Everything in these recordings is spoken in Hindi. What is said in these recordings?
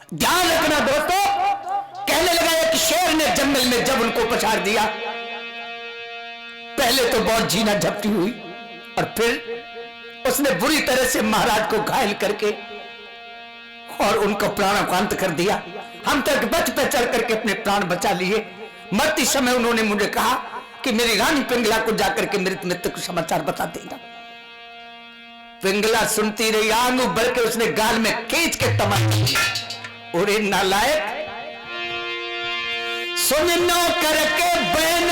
ध्यान रखना दोस्तों। कहने लगा एक शेर ने जंगल में जब उनको पछाड़ दिया, पहले तो बहुत जीना झपटी हुई और फिर उसने बुरी तरह से महाराज को घायल करके और उनका प्राणांत कर दिया। हम तक बच पे चढ़ करके अपने प्राण बचा लिए। मरते समय उन्होंने मुझे कहा कि मेरी रानी पिंगला को जाकर के मेरे मृत्यु को समाचार बता देगा। पिंगला सुनती रही, आंगू बढ़ के उसने गाल में खींच के तमाचा दिया। उरे नालायक, सुन नौकर के बहन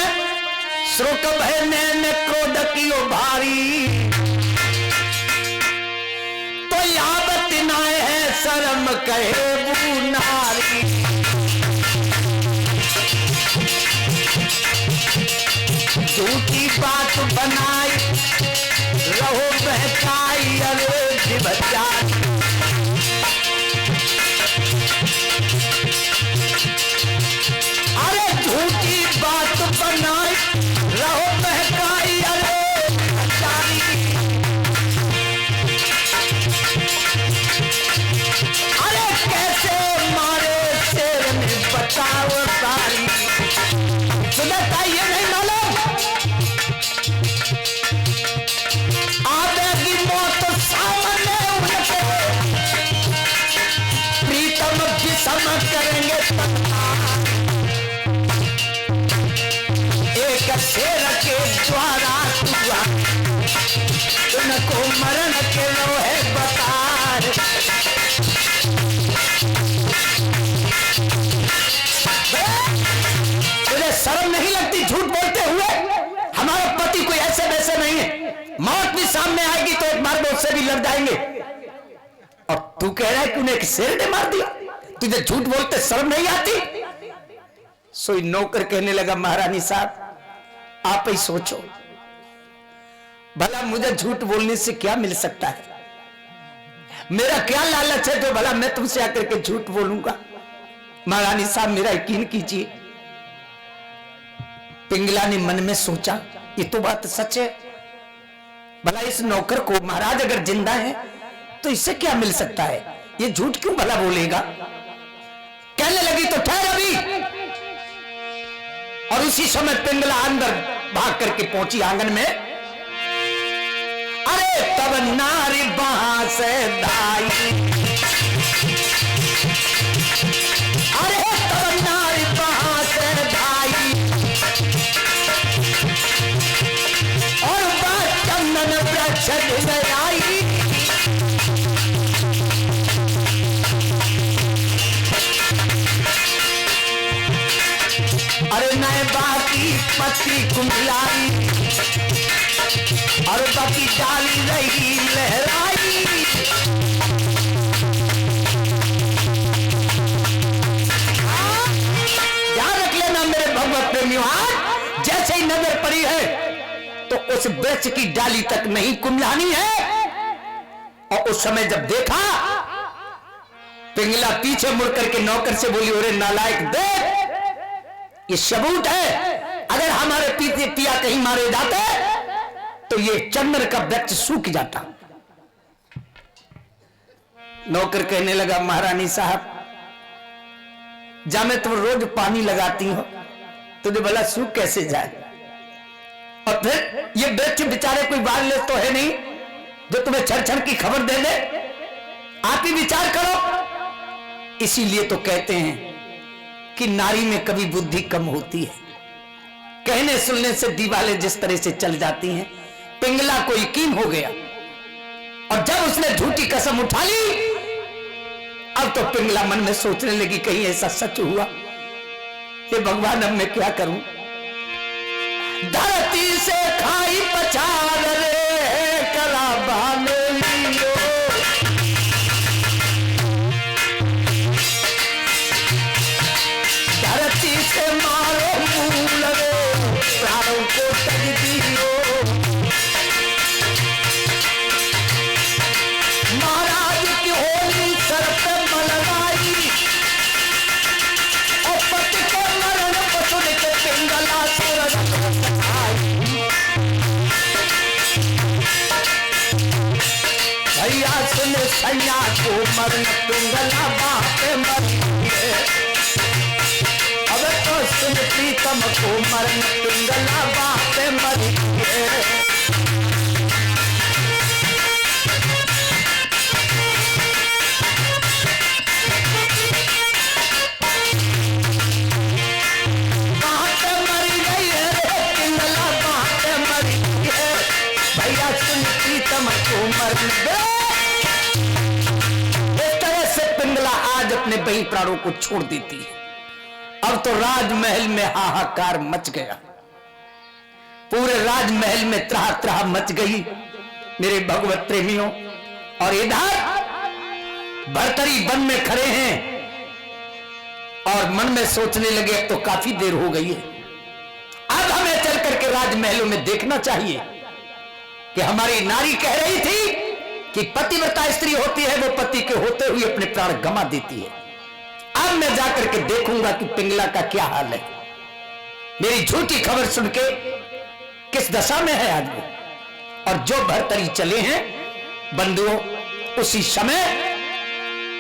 श्रोक बहने क्रोध कियो भारी, तो यावत नाय है शर्म कहे वो नारी। झूठी बात बनाई रहो बहकाई अरे बच्चा। अरे झूठी बात बनाई रहो बहकाई अरे बच्चारी। अरे कैसे मारे शेर ने बताओ सारी। सुनता ये नहीं मालूम आवेगी मौत सामने उनके, प्रीतम विषम करेंगे एक शेर के द्वारा हुआ, उनको मरण के लोहे बता। तुझे शर्म नहीं लगती झूठ बोलते हुए? हमारा पति कोई ऐसे वैसे नहीं है, मौत भी सामने आएगी तो एक मार उससे भी लड़ जाएंगे, और तू कह रहा है कि उन्हें एक शेर ने मार दिया? तुझे झूठ बोलते शर्म नहीं आती? सोई नौकर कहने लगा, महारानी साहब आप ही सोचो, भला मुझे झूठ बोलने से क्या मिल सकता है? मेरा क्या लालच है जो भला मैं तुमसे आकर के झूठ बोलूंगा? महारानी साहब मेरा यकीन कीजिए। पिंगला ने मन में सोचा, ये तो बात सच है, भला इस नौकर को महाराज अगर जिंदा है तो इससे क्या मिल सकता है, ये झूठ क्यों भला बोलेगा? कहने लगी तो ठहर अभी। और उसी समय पिंगला अंदर भाग करके पहुंची आंगन में। अरे तब नारी वहां से दाई, अरे तब नारी वहां से दाई, और बात चंदन वृक्ष में आई। अरे नए बाकी पत्ती कुंडलाई, और बाकी डाली रही लहराई। ध्यान रख लेना मेरे भगवत प्रेमियों, जैसे ही नजर पड़ी है तो उस वृक्ष की डाली तक नहीं कुंडलानी है। और उस समय जब देखा, पिंगला पीछे मुड़ करके नौकर से बोली, अरे नालायक देख, ये सबूत है, अगर हमारे पीते पिया कहीं मारे जाते तो ये चंदन का वृक्ष सूख जाता। नौकर कहने लगा, महारानी साहब जहां मैं तुम रोज पानी लगाती हो तुझे भला सूख कैसे जाए? और फिर ये वृक्ष बेचारे कोई वायरलेस तो है नहीं जो तुम्हें क्षण क्षण की खबर दे दे? आप ही विचार करो। इसीलिए तो कहते हैं कि नारी में कभी बुद्धि कम होती है, कहने सुनने से दीवालें जिस तरह से चल जाती हैं। पिंगला को यकीन हो गया, और जब उसने झूठी कसम उठा ली, अब तो पिंगला मन में सोचने लगी कहीं ऐसा सच हुआ, हे भगवान अब मैं क्या करूं? धरती से खाई पछाड़ रे कला बाने लियो, धरती से मारो मूल रे प्राणों को तज दियो। महाराज की होली सर पे मलवाई, और पति को मरण पसुन के पिंगला सूरज भैया सुन सैया को मरण पिंगला बाप पे मरी है। अब तो सुन प्रीतम को मरण पिंगला बाह पे मरी है। इस तरह से पिंगला आज अपने बही प्राणों को छोड़ देती है। अब तो राजमहल में हाहाकार मच गया, पूरे राजमहल में त्राह त्राह मच गई मेरे भगवत प्रेमियों। और इधर भर्तरी वन में खड़े हैं और मन में सोचने लगे अब तो काफी देर हो गई है, अब हमें चल करके राजमहलों में देखना चाहिए कि हमारी नारी कह रही थी कि पतिव्रता स्त्री होती है वो पति के होते हुए अपने प्राण गंवा देती है। अब मैं जाकर के देखूंगा कि पिंगला का क्या हाल है, मेरी झूठी खबर सुन के किस दशा में है आज वो। और जो भर्तरी चले हैं बंधुओं, उसी समय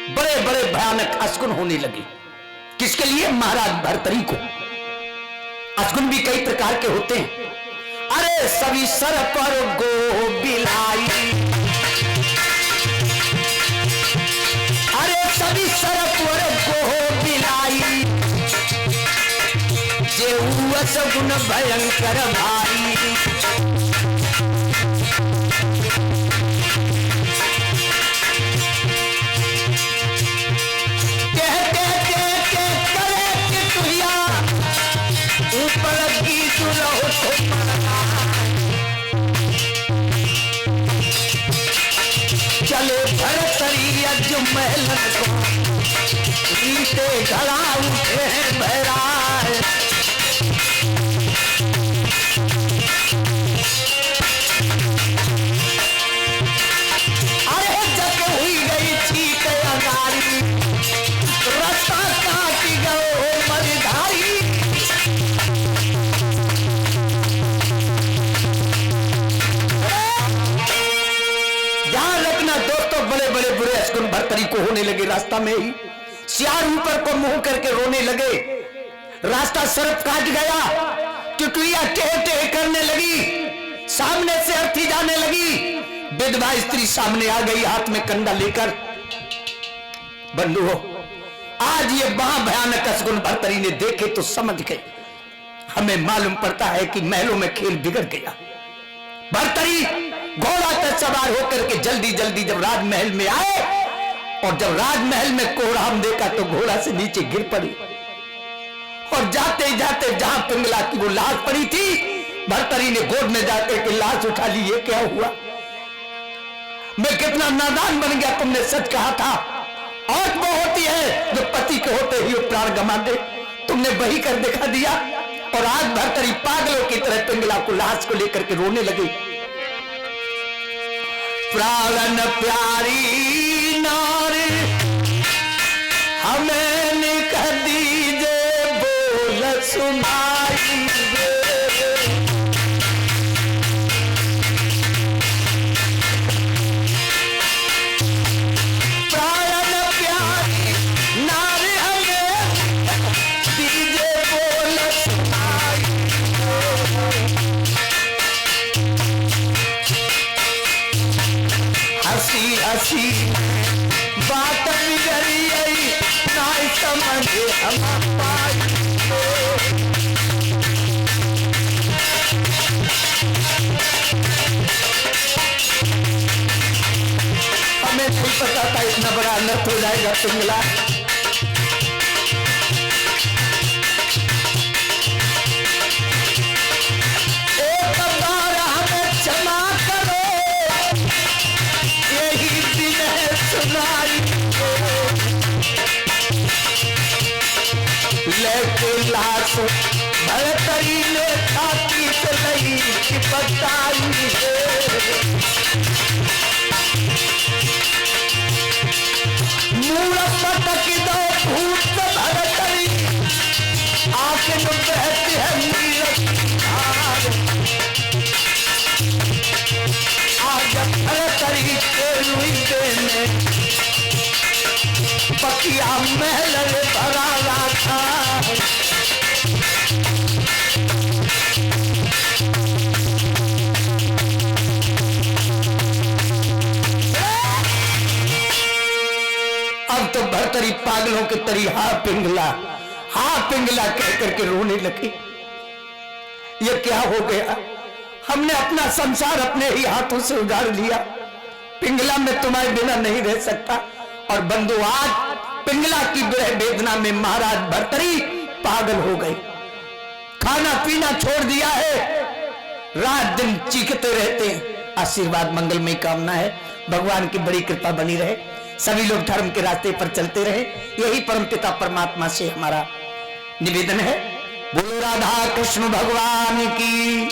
बड़े बड़े भयानक अशकुन होने लगे। किसके लिए? महाराज भर्तरी को। अशकुन भी कई प्रकार के होते हैं। अरे सभी सर पर गो बिलाई, अरे सभी सर पर गो बिलाई, जे सगुन भयंकर भाई। कहते कहते करे कि तुहिया ऊपर की सुनो चले भरतरी अजमहल को रीते घड़ा उठे हैं बहराए। अरे जग हुई गई ठीक अंगारी, रास्ता काट गए मझधारी। बड़े बड़े बुरे अशकुन भर्तरी को होने लगे। रास्ता में ही सियार ऊपर को मुंह करके रोने लगे, रास्ता सरफ काट गया, टुकड़ियां टेह टेह करने लगी, सामने से अर्थी जाने लगी। विधवा स्त्री सामने आ गई हाथ में कंडा लेकर। बंधुओं, आज ये महाभयानक अशकुन भर्तरी ने देखे तो समझ गए, हमें मालूम पड़ता है कि महलों में खेल बिगड़ गया। भर्तरी घोड़ा पर सवार होकर के जल्दी जल्दी जब राजमहल में आए, और जब राजमहल में कोहराम देखा तो घोड़ा से नीचे गिर पड़ी। और जाते जाते जहां पिंगला की वो लाश पड़ी थी, भर्तरी ने गोद में जाकर के लाश उठा ली। ये क्या हुआ? मैं कितना नादान बन गया, तुमने सच कहा था। और वो होती है जो पति के होते ही प्राण गंवा दे, तुमने वही कर दिखा दिया। और आज भर्तरी पागलों की तरह पिंगला को लाश को लेकर के रोने लगी। प्राण प्यारी नारी हमें लिख दीजे बोल सुनाई दे। प्राण प्यारी नारी हमें दीजे बोल सुनाई दे। हसी हसी बात बिगड़ी आई, ना समझे हम पाई। हमें नहीं पता था इतना बड़ा अनर्थ हो जाएगा। पिंगला एक बार हमें क्षमा करो, यही दिन है सुनाई। लेके लाश भर्तरी ने छाती से नहीं चिपकाई है। मूल पटक दो भूत भर्तरी, आंखें में बहती है नीरज धार। आज भर्तरी के लुइदे में किया महल रे भरा राखा। अब तो भरतरी पागलों के तरी हा पिंगला कह करके रोने लगी। ये क्या हो गया, हमने अपना संसार अपने ही हाथों से उजाड़ लिया। पिंगला में तुम्हारे बिना नहीं रह सकता। और बंधु आज पिंगला की विरह वेदना में महाराज भरतरी पागल हो गए, खाना पीना छोड़ दिया है, रात दिन चीखते रहते हैं। आशीर्वाद मंगलमय कामना है, भगवान की बड़ी कृपा बनी रहे, सभी लोग धर्म के रास्ते पर चलते रहे, यही परमपिता परमात्मा से हमारा निवेदन है। बोलो राधा कृष्ण भगवान की।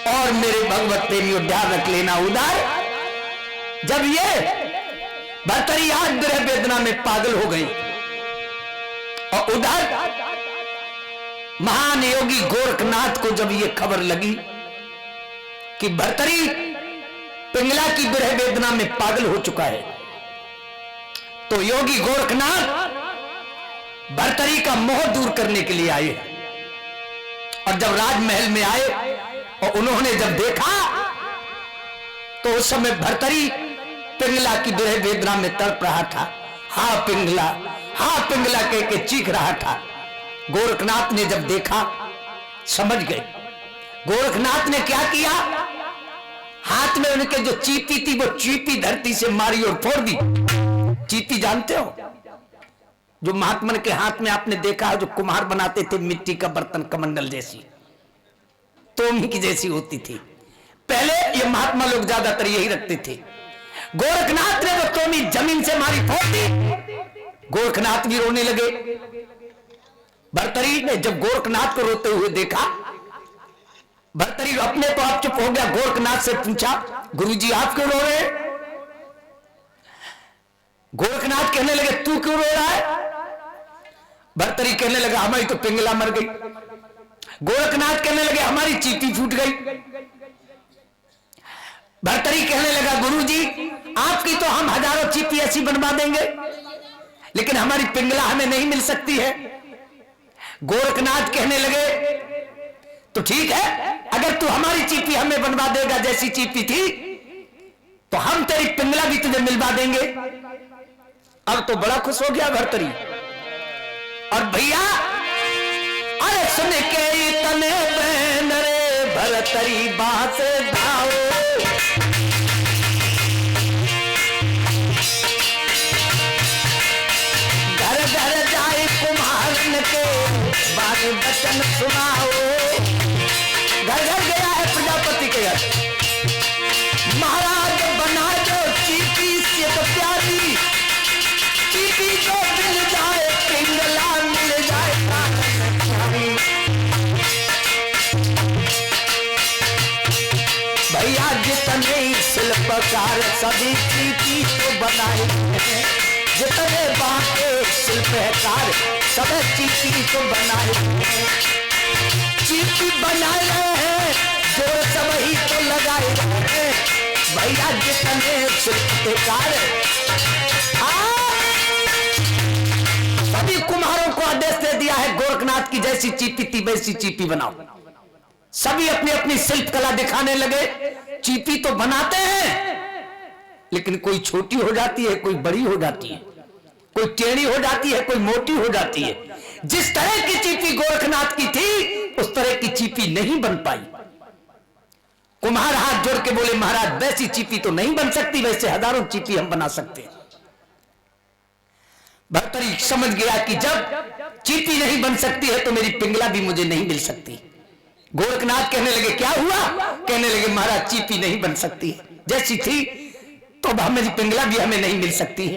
और मेरे भगवत प्रेमियों ध्यान रख लेना उधर, जब ये भरतरी आज विरह वेदना में पागल हो गई और उधर महान योगी गोरखनाथ को जब ये खबर लगी कि भरतरी पिंगला की विरह वेदना में पागल हो चुका है, तो योगी गोरखनाथ भरतरी का मोह दूर करने के लिए आए। और जब राजमहल में आए और उन्होंने जब देखा तो उस समय भरतरी पिंगला की विरह वेदना में तड़प रहा था। हा पिंगला कह के चीख रहा था। गोरखनाथ ने जब देखा समझ गए। गोरखनाथ ने क्या किया, हाथ में उनके जो चीपी थी वो चीपी धरती से मारी और फोड़ दी। चीपी जानते हो, जो महात्मा के हाथ में आपने देखा, जो कुम्हार बनाते थे मिट्टी का बर्तन, कमंडल जैसी, तोमी की जैसी होती थी। पहले ये महात्मा लोग ज्यादातर यही रखते थे। गोरखनाथ ने वो तोमी जमीन से मारी, फोड़ दी। गोरखनाथ भी रोने लगे। भरतरी ने जब गोरखनाथ को रोते हुए देखा, भरतरी अपने तो आप चुप हो गया। गोरखनाथ से पूछा, गुरुजी आप क्यों रो रहे? गोरखनाथ कहने लगे तू क्यों रो रहा है? भरतरी कहने लगा हमारी तो पिंगला मर गई। गोरखनाथ कहने लगे हमारी चीटी फूट गई। भरतरी कहने लगा गुरुजी आपकी तो हम हजारों चीटी ऐसी बनवा देंगे, लेकिन हमारी पिंगला हमें नहीं मिल सकती है। गोरखनाथ कहने लगे तो ठीक है, अगर तू हमारी चीटी हमें बनवा देगा जैसी चीटी थी, तो हम तेरी पिंगला भी तुझे मिलवा देंगे। अब तो बड़ा खुश हो गया भरतरी। और भैया अरे सुन के इतने बहन रे भरतरी बात दाओ, घर घर जाए कुम्हारन के बारे वचन सुनाओ। घर घर गया है प्रजापति के घर, महाराज बना दो चीटी से तो प्यारी, चीटी जो मिल जाए पिंगला मिल जाए। भैया जितने शिल्पकार सभी चीटी को बनाए हैं, जितने बाके शिल्पकार सब चीटी को बनाए हैं। चीटी बनाए हैं जो सब ही तो लगाए हैं। भैया जितने शिल्पकार सभी कुम्हारों को आदेश दे दिया है, गोरखनाथ की जैसी चीपी थी वैसी चीपी बनाओ। सभी अपनी अपनी शिल्प कला दिखाने लगे। चीपी तो बनाते हैं, लेकिन कोई छोटी हो जाती है, कोई बड़ी हो जाती है, कोई टेढ़ी हो जाती है, कोई मोटी हो जाती है। जिस तरह की चीपी गोरखनाथ की थी उस तरह की चीपी नहीं बन पाई। कुम्हार हाथ जोड़ के बोले महाराज वैसी चीपी तो नहीं बन सकती, वैसे हजारों चीपी हम बना सकते हैं। भरतरी समझ गया कि जब चीटी नहीं बन सकती है तो मेरी पिंगला भी मुझे नहीं मिल सकती। गोरखनाथ कहने लगे क्या हुआ? कहने लगे महाराज चीटी नहीं बन सकती है, जैसी थी तो मेरी पिंगला भी हमें नहीं मिल सकती है।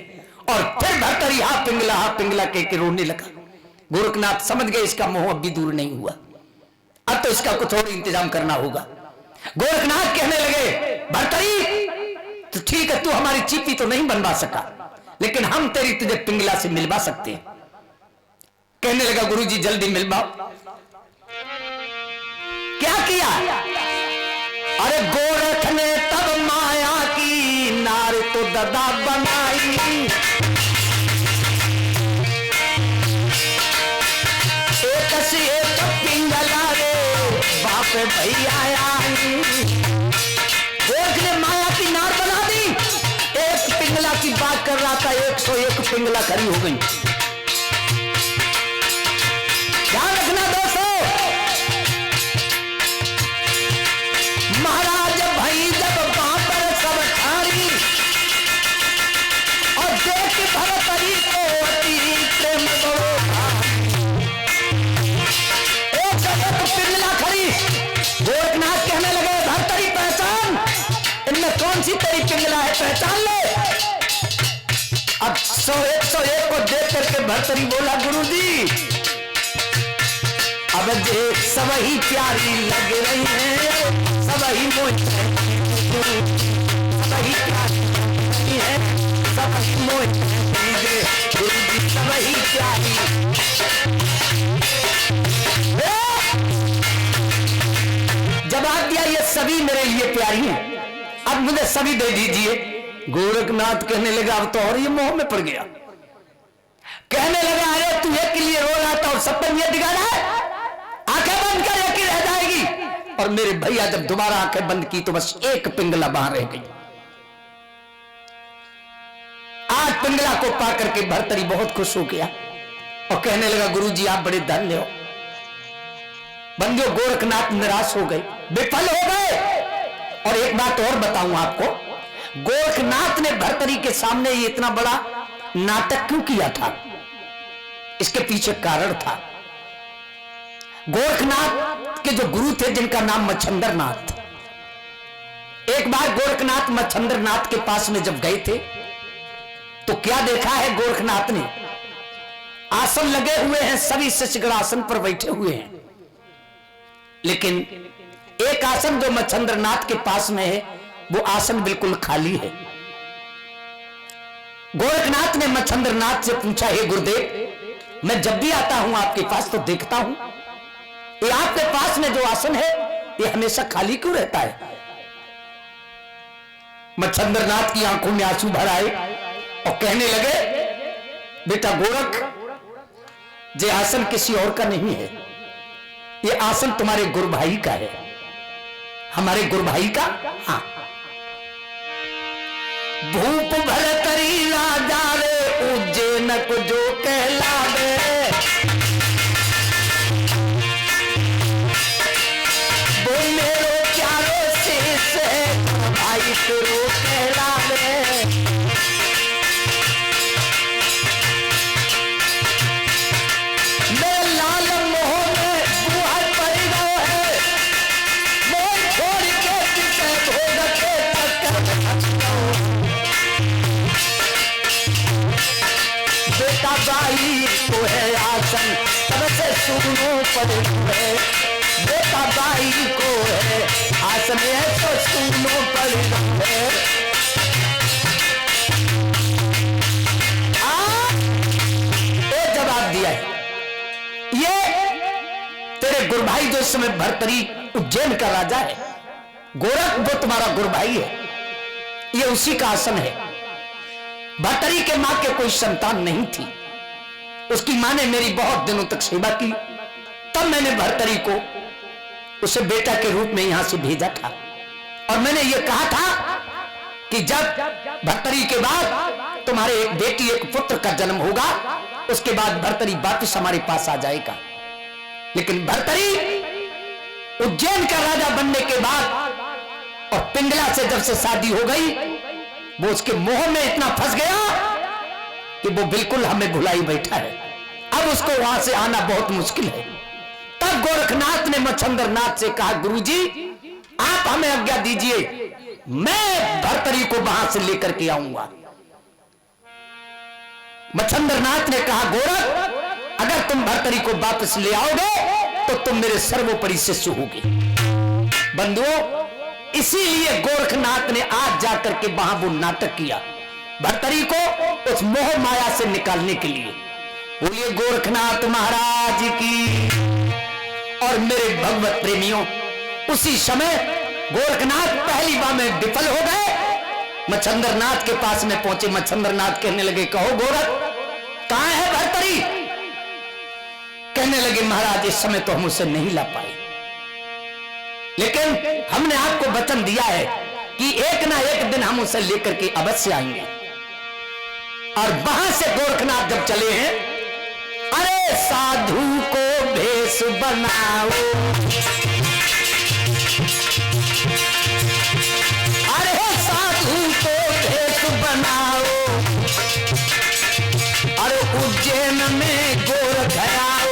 और फिर भरतरी हा पिंगला कह के रोने लगा। गोरखनाथ समझ गए इसका मोह अब भी दूर नहीं हुआ, अब तो इसका कुछ और इंतजाम करना होगा। गोरखनाथ कहने लगे भरतरी तो ठीक है, तू हमारी चीटी तो नहीं बनवा सका, लेकिन हम तेरी तुझे पिंगला से मिलवा सकते हैं। कहने लगा गुरुजी जल्दी मिलवाओ। क्या किया? अरे गोरख ने तब माया की नार तो ददा बनाई, रे भैया आई। गोरख ने माया की नार बना दी। एक पिंगला की बात कर रहा था, 101 पिंगला खड़ी हो गई। ध्यान रखना दोस्तों, महाराज भाई जब वहां पर सब ठारी और देख भरतरी को अति प्रेम बड़ो पिंगला खड़ी। गोरखनाथ कहने लगे भरतरी पहचान, इनमें कौन सी तेरी पिंगला है, पहचान ले। अब 101 को देख करके भरतरी बोला गुरुजी अब जे सब ही प्यारी लग रही है, सब ही मोह सब ही प्यारी है, सब ही मोह गुरुजी सब ही प्यारी। जवाब दिया ये सभी मेरे लिए प्यारी हैं, अब मुझे सभी दे दीजिए। गोरखनाथ कहने लगा अब तो और ये मोह में पड़ गया। कहने लगा अरे तू एक के लिए रो रहा था और सपन ये दिखा रहा है, आंखें बंद कर एक ही रह जाएगी। और मेरे भैया जब दोबारा आंखें बंद की तो बस एक पिंगला बाहर रह गई। 8 पिंगला को पा करके भरतरी बहुत खुश हो गया और कहने लगा गुरुजी आप बड़े धन्य हो। बंदियों गोरखनाथ निराश हो गए, विफल हो गए। और एक बात और बताऊं आपको, गोरखनाथ ने भरतरी के सामने ये इतना बड़ा नाटक क्यों किया था, इसके पीछे कारण था। गोरखनाथ के जो गुरु थे जिनका नाम मच्छंदरनाथ, एक बार गोरखनाथ मच्छंदरनाथ के पास में जब गए थे तो क्या देखा है गोरखनाथ ने, आसन लगे हुए हैं, सभी शिष्यगण आसन पर बैठे हुए हैं, लेकिन एक आसन जो मच्छंदरनाथ के पास में है वो आसन बिल्कुल खाली है। गोरखनाथ ने मच्छंदरनाथ से पूछा हे गुरुदेव मैं जब भी आता हूं आपके पास तो देखता हूं ये आपके पास में जो आसन है ये हमेशा खाली क्यों रहता है। मच्छंदरनाथ की आंखों में आंसू भर आए और कहने लगे बेटा गोरख ये आसन किसी और का नहीं है, ये आसन तुम्हारे गुरु भाई का है। हमारे गुरु भाई का? हाँ। भूप भरतरी राजा रे उज्जैन को जो कहलावे, वो मेरो प्यारो शेष है भाई तेरो कहलावे। मेरे लाल मोह में बुहर पड़ गयो है, मोह छोड़ के किसे भोग के बेटा भाई को है आसन तब से सुनो पड़े है, बेटा भाई को है आसन है तो सुनो पड़े है। जवाब दिया है ये तेरे गुरु भाई जो इस समय भरतरी उज्जैन का राजा है, गोरख वो तुम्हारा गुरु भाई है, ये उसी का आसन है। भरतरी के मां के कोई संतान नहीं थी, उसकी मां ने मेरी बहुत दिनों तक सेवा की, तब मैंने भरतरी को उसे बेटा के रूप में यहां से भेजा था और मैंने यह कहा था कि जब भरतरी के बाद तुम्हारे एक बेटी एक पुत्र का जन्म होगा उसके बाद भरतरी वापस हमारे पास आ जाएगा। लेकिन भरतरी उज्जैन का राजा बनने के बाद और पिंगला से जब से शादी हो गई वो उसके मोह में इतना फंस गया कि वो बिल्कुल हमें भुलाई बैठा है, अब उसको वहां से आना बहुत मुश्किल है। तब गोरखनाथ ने मच्छंदरनाथ से कहा गुरुजी आप हमें आज्ञा दीजिए, मैं भरतरी को वहां से लेकर के आऊंगा। मच्छंदरनाथ ने कहा गोरख अगर तुम भरतरी को वापस ले आओगे तो तुम मेरे सर्वोपरि शिष्य होगे। बंधुओं इसीलिए गोरखनाथ ने आज जाकर के वहां वो नाटक किया भरतरी को उस मोह माया से निकालने के लिए। बोलिए गोरखनाथ महाराज की। और मेरे भगवत प्रेमियों उसी समय गोरखनाथ पहली बार में विफल हो गए, मच्छंदरनाथ के पास में पहुंचे। मच्छंदरनाथ कहने लगे कहो गोरख कहां है भरतरी? कहने लगे महाराज इस समय तो हम उसे नहीं ला पाए, लेकिन हमने आपको वचन दिया है कि एक ना एक दिन हम उसे लेकर के अवश्य आएंगे। और वहां से गोरखनाथ जब चले हैं, अरे साधु को भेष बनाओ, अरे साधु को भेष बनाओ, अरे उज्जैन में गोरख आओ,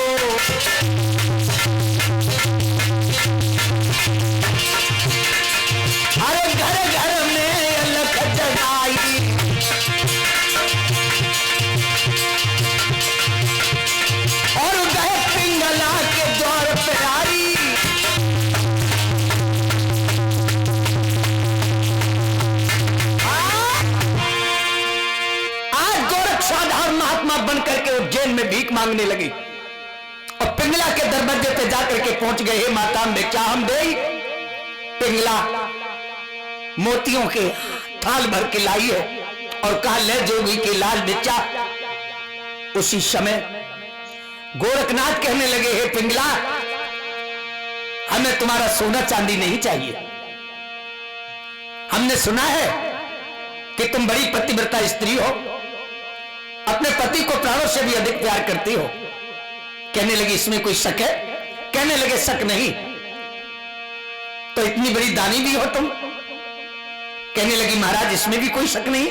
अरे घर घर में अलख जगाई, और गए पिंगला के द्वार पे आई, आज गोरख साधारण महात्मा बनकर के उज्जैन में भीख मांगने लगी और पिंगला के दरवाजे पे जाकर के पहुंच गए, हे माता में क्या हम दे? पिंगला मोतियों के थाल भर के लाई है और कहा ले जोगी की लाल बिच्चा। उसी समय गोरखनाथ कहने लगे, हे पिंगला, हमें तुम्हारा सोना चांदी नहीं चाहिए। हमने सुना है कि तुम बड़ी पतिव्रता स्त्री हो, अपने पति को प्राणों से भी अधिक प्यार करती हो। कहने लगी, इसमें कोई शक है? कहने लगे, शक नहीं, तो इतनी बड़ी दानी भी हो तुम? कहने लगी, महाराज इसमें भी कोई शक नहीं।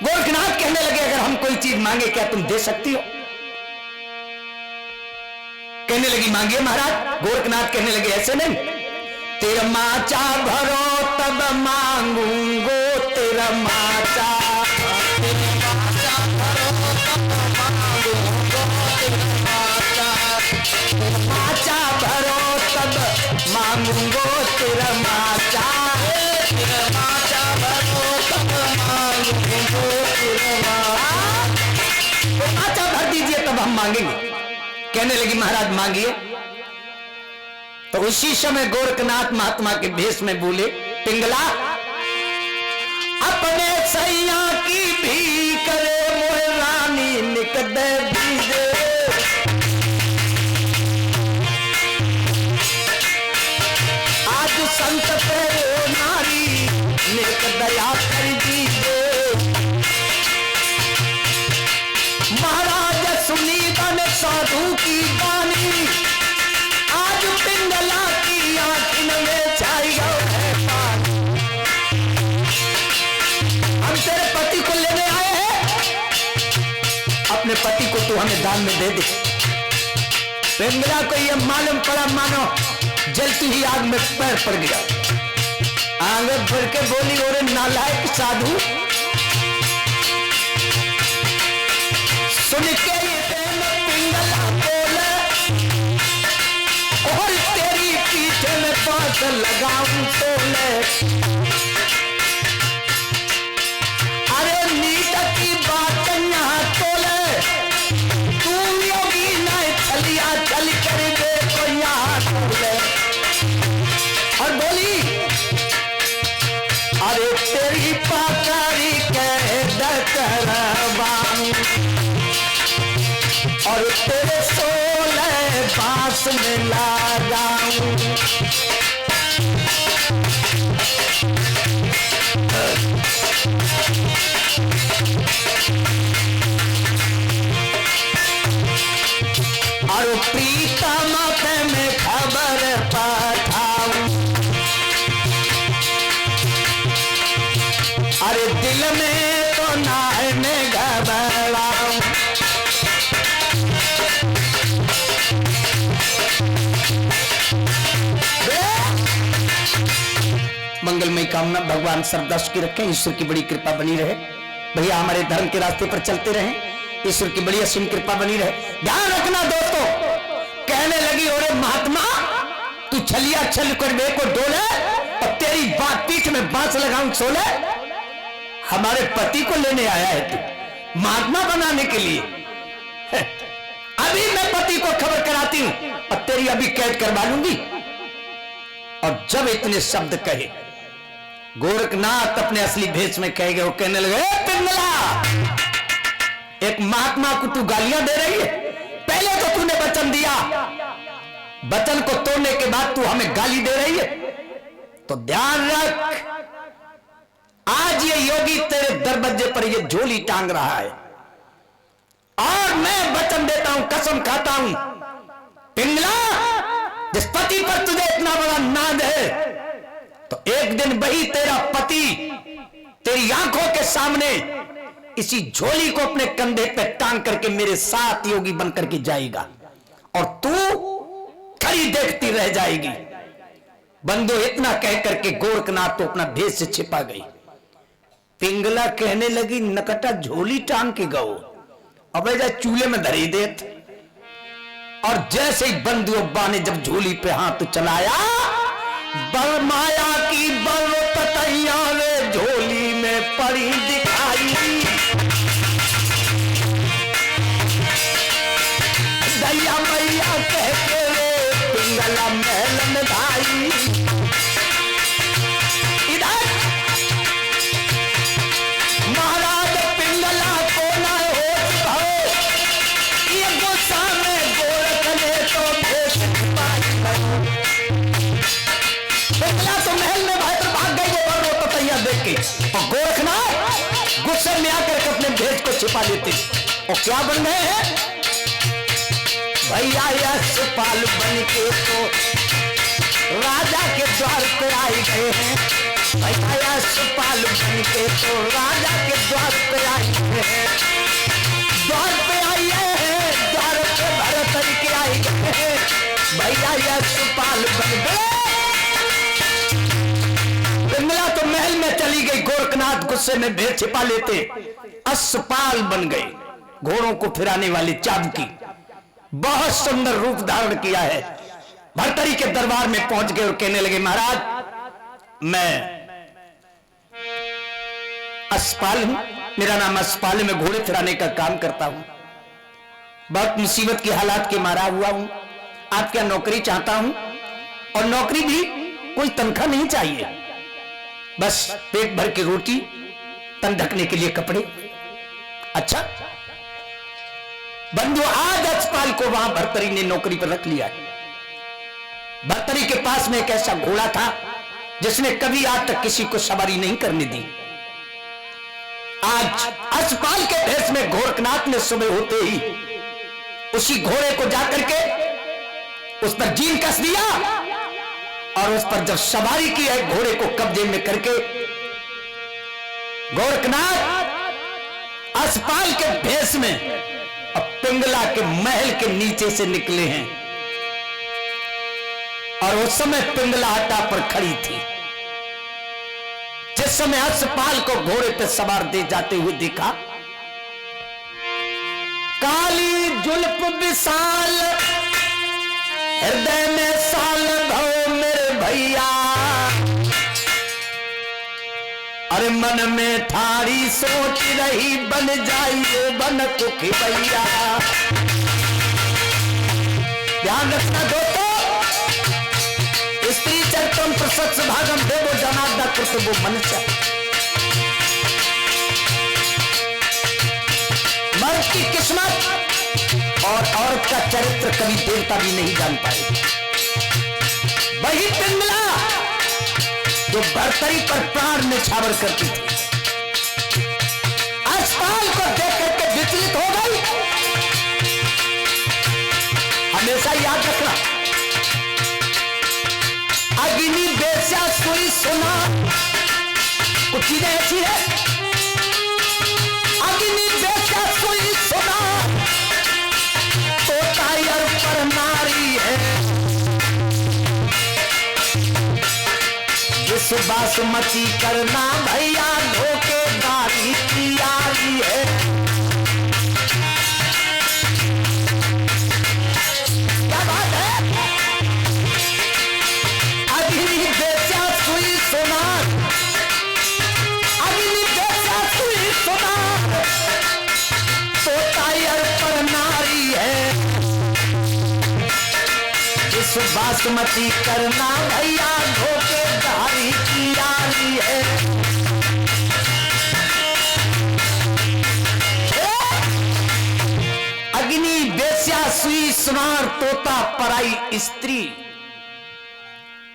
गोरखनाथ कहने लगे, अगर हम कोई चीज मांगे क्या तुम दे सकती हो? कहने लगी, मांगिए महाराज। गोरखनाथ कहने लगे, ऐसे नहीं, तेरा माचा भरो तब मांगूंगो, तेरा माचा माचा भरो तब मांगूंगो, तेरा माचा भरो तब मांगूंगो, तेरा माचा भर दीजिए तब हम मांगेंगे। कहने लगी, महाराज मांगिए। तो उसी समय गोरखनाथ महात्मा के भेष में बोले, पिंगला अपने सैया की भी करे मोह रानी निक दे दीजे, आज संत पे ओ नारी निक दया कर दीजे। महाराज सुनी बन साधु की बानी, आज पिंगला की आंखिन में छाई है पानी। हम तेरे पति को लेने आए हैं, अपने पति को तू हमें दान में दे दे। पिंगला को यह मालूम पड़ा मानो जलती ही आग में पैर पड़ गया। आगे बढ़ के बोली, और नालायक साधु, सुन के ये पिंगला बोले, और तेरी पीछे में पास लगाऊं तोले। अरे नीत की बात यहाँ तोले, तू योगी नहीं छलिया चल कर दे तो यहाँ तोले। और बोली, अरे तेरी पाकारी कह करवाऊं, और तेरे सोले बांस में लगाऊं। और प्रीतम पे मैं खबर पठाऊं, अरे दिल में तो ना है मैं घबराऊं। मंगलमय कामना भगवान सरदास की रखें, ईश्वर की बड़ी कृपा बनी रहे। भैया हमारे धर्म के रास्ते पर चलते रहें, ईश्वर की बड़ी असीम कृपा बनी रहे। ध्यान रखना दोस्तों। कहने लगी, अरे महात्मा तू छलिया छल कर बे को डोले और तेरी बात पीठ में बांस लगाऊं सोले। हमारे पति को लेने आया है तू महात्मा बनाने के लिए। अभी मैं पति को खबर कराती हूं और तेरी अभी कैद करवा लूंगी। और जब इतने शब्द कहे, गोरखनाथ अपने असली भेष में कह गए। वो कहने लगे, पिंगला, एक महात्मा को तू गालियां दे रही है? पहले तो तूने वचन दिया वचन को तोड़ने के बाद तू हमें गाली दे रही है, तो ध्यान रख, आज ये योगी तेरे दरवाजे पर ये झोली टांग रहा है और मैं वचन देता हूं, कसम खाता हूं, पिंगला, जिस पति पर तुझे इतना बड़ा नाज है, तो एक दिन वही तेरा पति तेरी आंखों के सामने इसी झोली को अपने कंधे पे टांग करके मेरे साथ योगी बन करके जाएगा और तू खड़ी देखती रह जाएगी। बंदो इतना कह करके गोरखनाथ तो अपना भेष से छिपा गई। पिंगला कहने लगी, नकटा झोली टांग के गओ, अब जा चूल्हे में धरी देत। और जैसे ही बंधु अब्बा ने जब झोली पे हाथ चलाया, बरमाया की बल पतैया वे झोली में पड़ी दिखाई, दैया मैया कह के वे पिंगला महल में भाई। इधर महाराज पिंगला को न होश भाओ, ये गुस्सा में गोरख ने तो भेष पाई। पिंगला तो महल में भाग गई वो बल पतैया देख के, और गोरखनाथ गुस्से में आकर अपने भेष को छिपा लेते। और क्या बन गए हैं भैया, यशपाल बन के तो राजा के द्वार पे आए गए हैं। भैया यशपाल बन के तो राजा के द्वार पे आए हैं, द्वार पे आई है, द्वार पे भरत के आए गए हैं। भैया यशपाल बन गए। पिंगला तो महल में चली गई, गोरखनाथ गुस्से में भेष छिपा लेते, अश्वपाल बन गए, घोड़ों को फिराने वाले चाबुकी, बहुत सुंदर रूप धारण किया है। भर्तरी के दरबार में पहुंच गए और कहने लगे, महाराज मैं अश्वपाल हूं, मेरा नाम अश्वपाल है, मैं घोड़े फिराने का काम करता हूं, बहुत मुसीबत की हालात के मारा हुआ हूं, आप क्या नौकरी चाहता हूं, और नौकरी भी कोई तनख्वाह नहीं चाहिए, बस पेट भर की रोटी, तन ढकने के लिए कपड़े। अच्छा बंधु, आज अश्वपाल को वहां भर्तरी ने नौकरी पर रख लिया है। भर्तरी के पास में एक ऐसा घोड़ा था जिसने कभी आज तक किसी को सवारी नहीं करने दी। आज अश्वपाल के भेष में गोरखनाथ ने सुबह होते ही उसी घोड़े को जाकर के उस पर जीन कस दिया और उस पर जब सवारी की है घोड़े को कब्जे में करके, गोरखनाथ अश्वपाल के भेष में अब पिंगला के महल के नीचे से निकले हैं और उस समय पिंगला हटा पर खड़ी थी। जिस समय अश्वपाल को घोड़े पर सवार दे जाते हुए देखा, काली जुल्फ विशाल, हृदय में साल भव मेरे भैया, अरे मन में थारी सोच रही बन जाइए बन कुखी भैया। ध्यान रखना दोस्तों, स्त्री चरित्रम प्रसत्स भागम देवो जनार्दन कृतवो मनुष्य। मर्द की किस्मत और औरत का चरित्र कभी देवता भी नहीं जान पाए। वही पिंगला जो भर्तरी पर प्राण निछावर करती थी, अश्वपाल को देख करके विचलित हो गई। हमेशा याद रखना, अग्नि बेचा सुई सुना, कुछ चीजें ऐसी है, अग्नि बेचा सुई सुना, तो टायर पर नारी है, जिस बासमती करना भैया धोखेदारी की यारी है। क्या बात है, अग्नि बेचा सुई सुना, अग्नि बेचा सुई सुना, तो टायर पर नारी है, जिस बासमती करना भैया धोखेदारी की यारी है। मोहिनी बेस्या सुई सुनार तोता पराई स्त्री,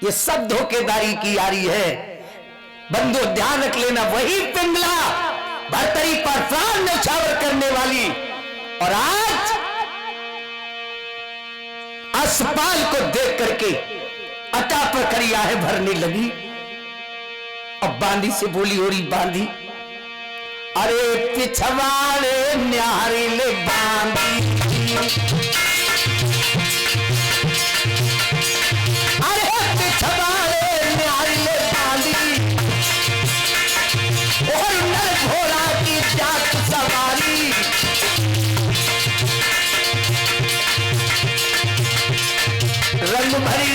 ये सब धोखेदारी की यारी है। बंधु ध्यान रख लेना, वही पिंगला भरतरी पर प्राण न्यौछावर करने वाली, और आज असपाल को देख करके अटा पर करिया है भरने लगी। अब बांदी से बोली, हो रही बांदी, अरे पिछवाड़े न्यारी ले बांदी, अरे पिछवाड़े न्यारी ले बांदी, और नर घोड़ा की जात सवारी, रंग भरी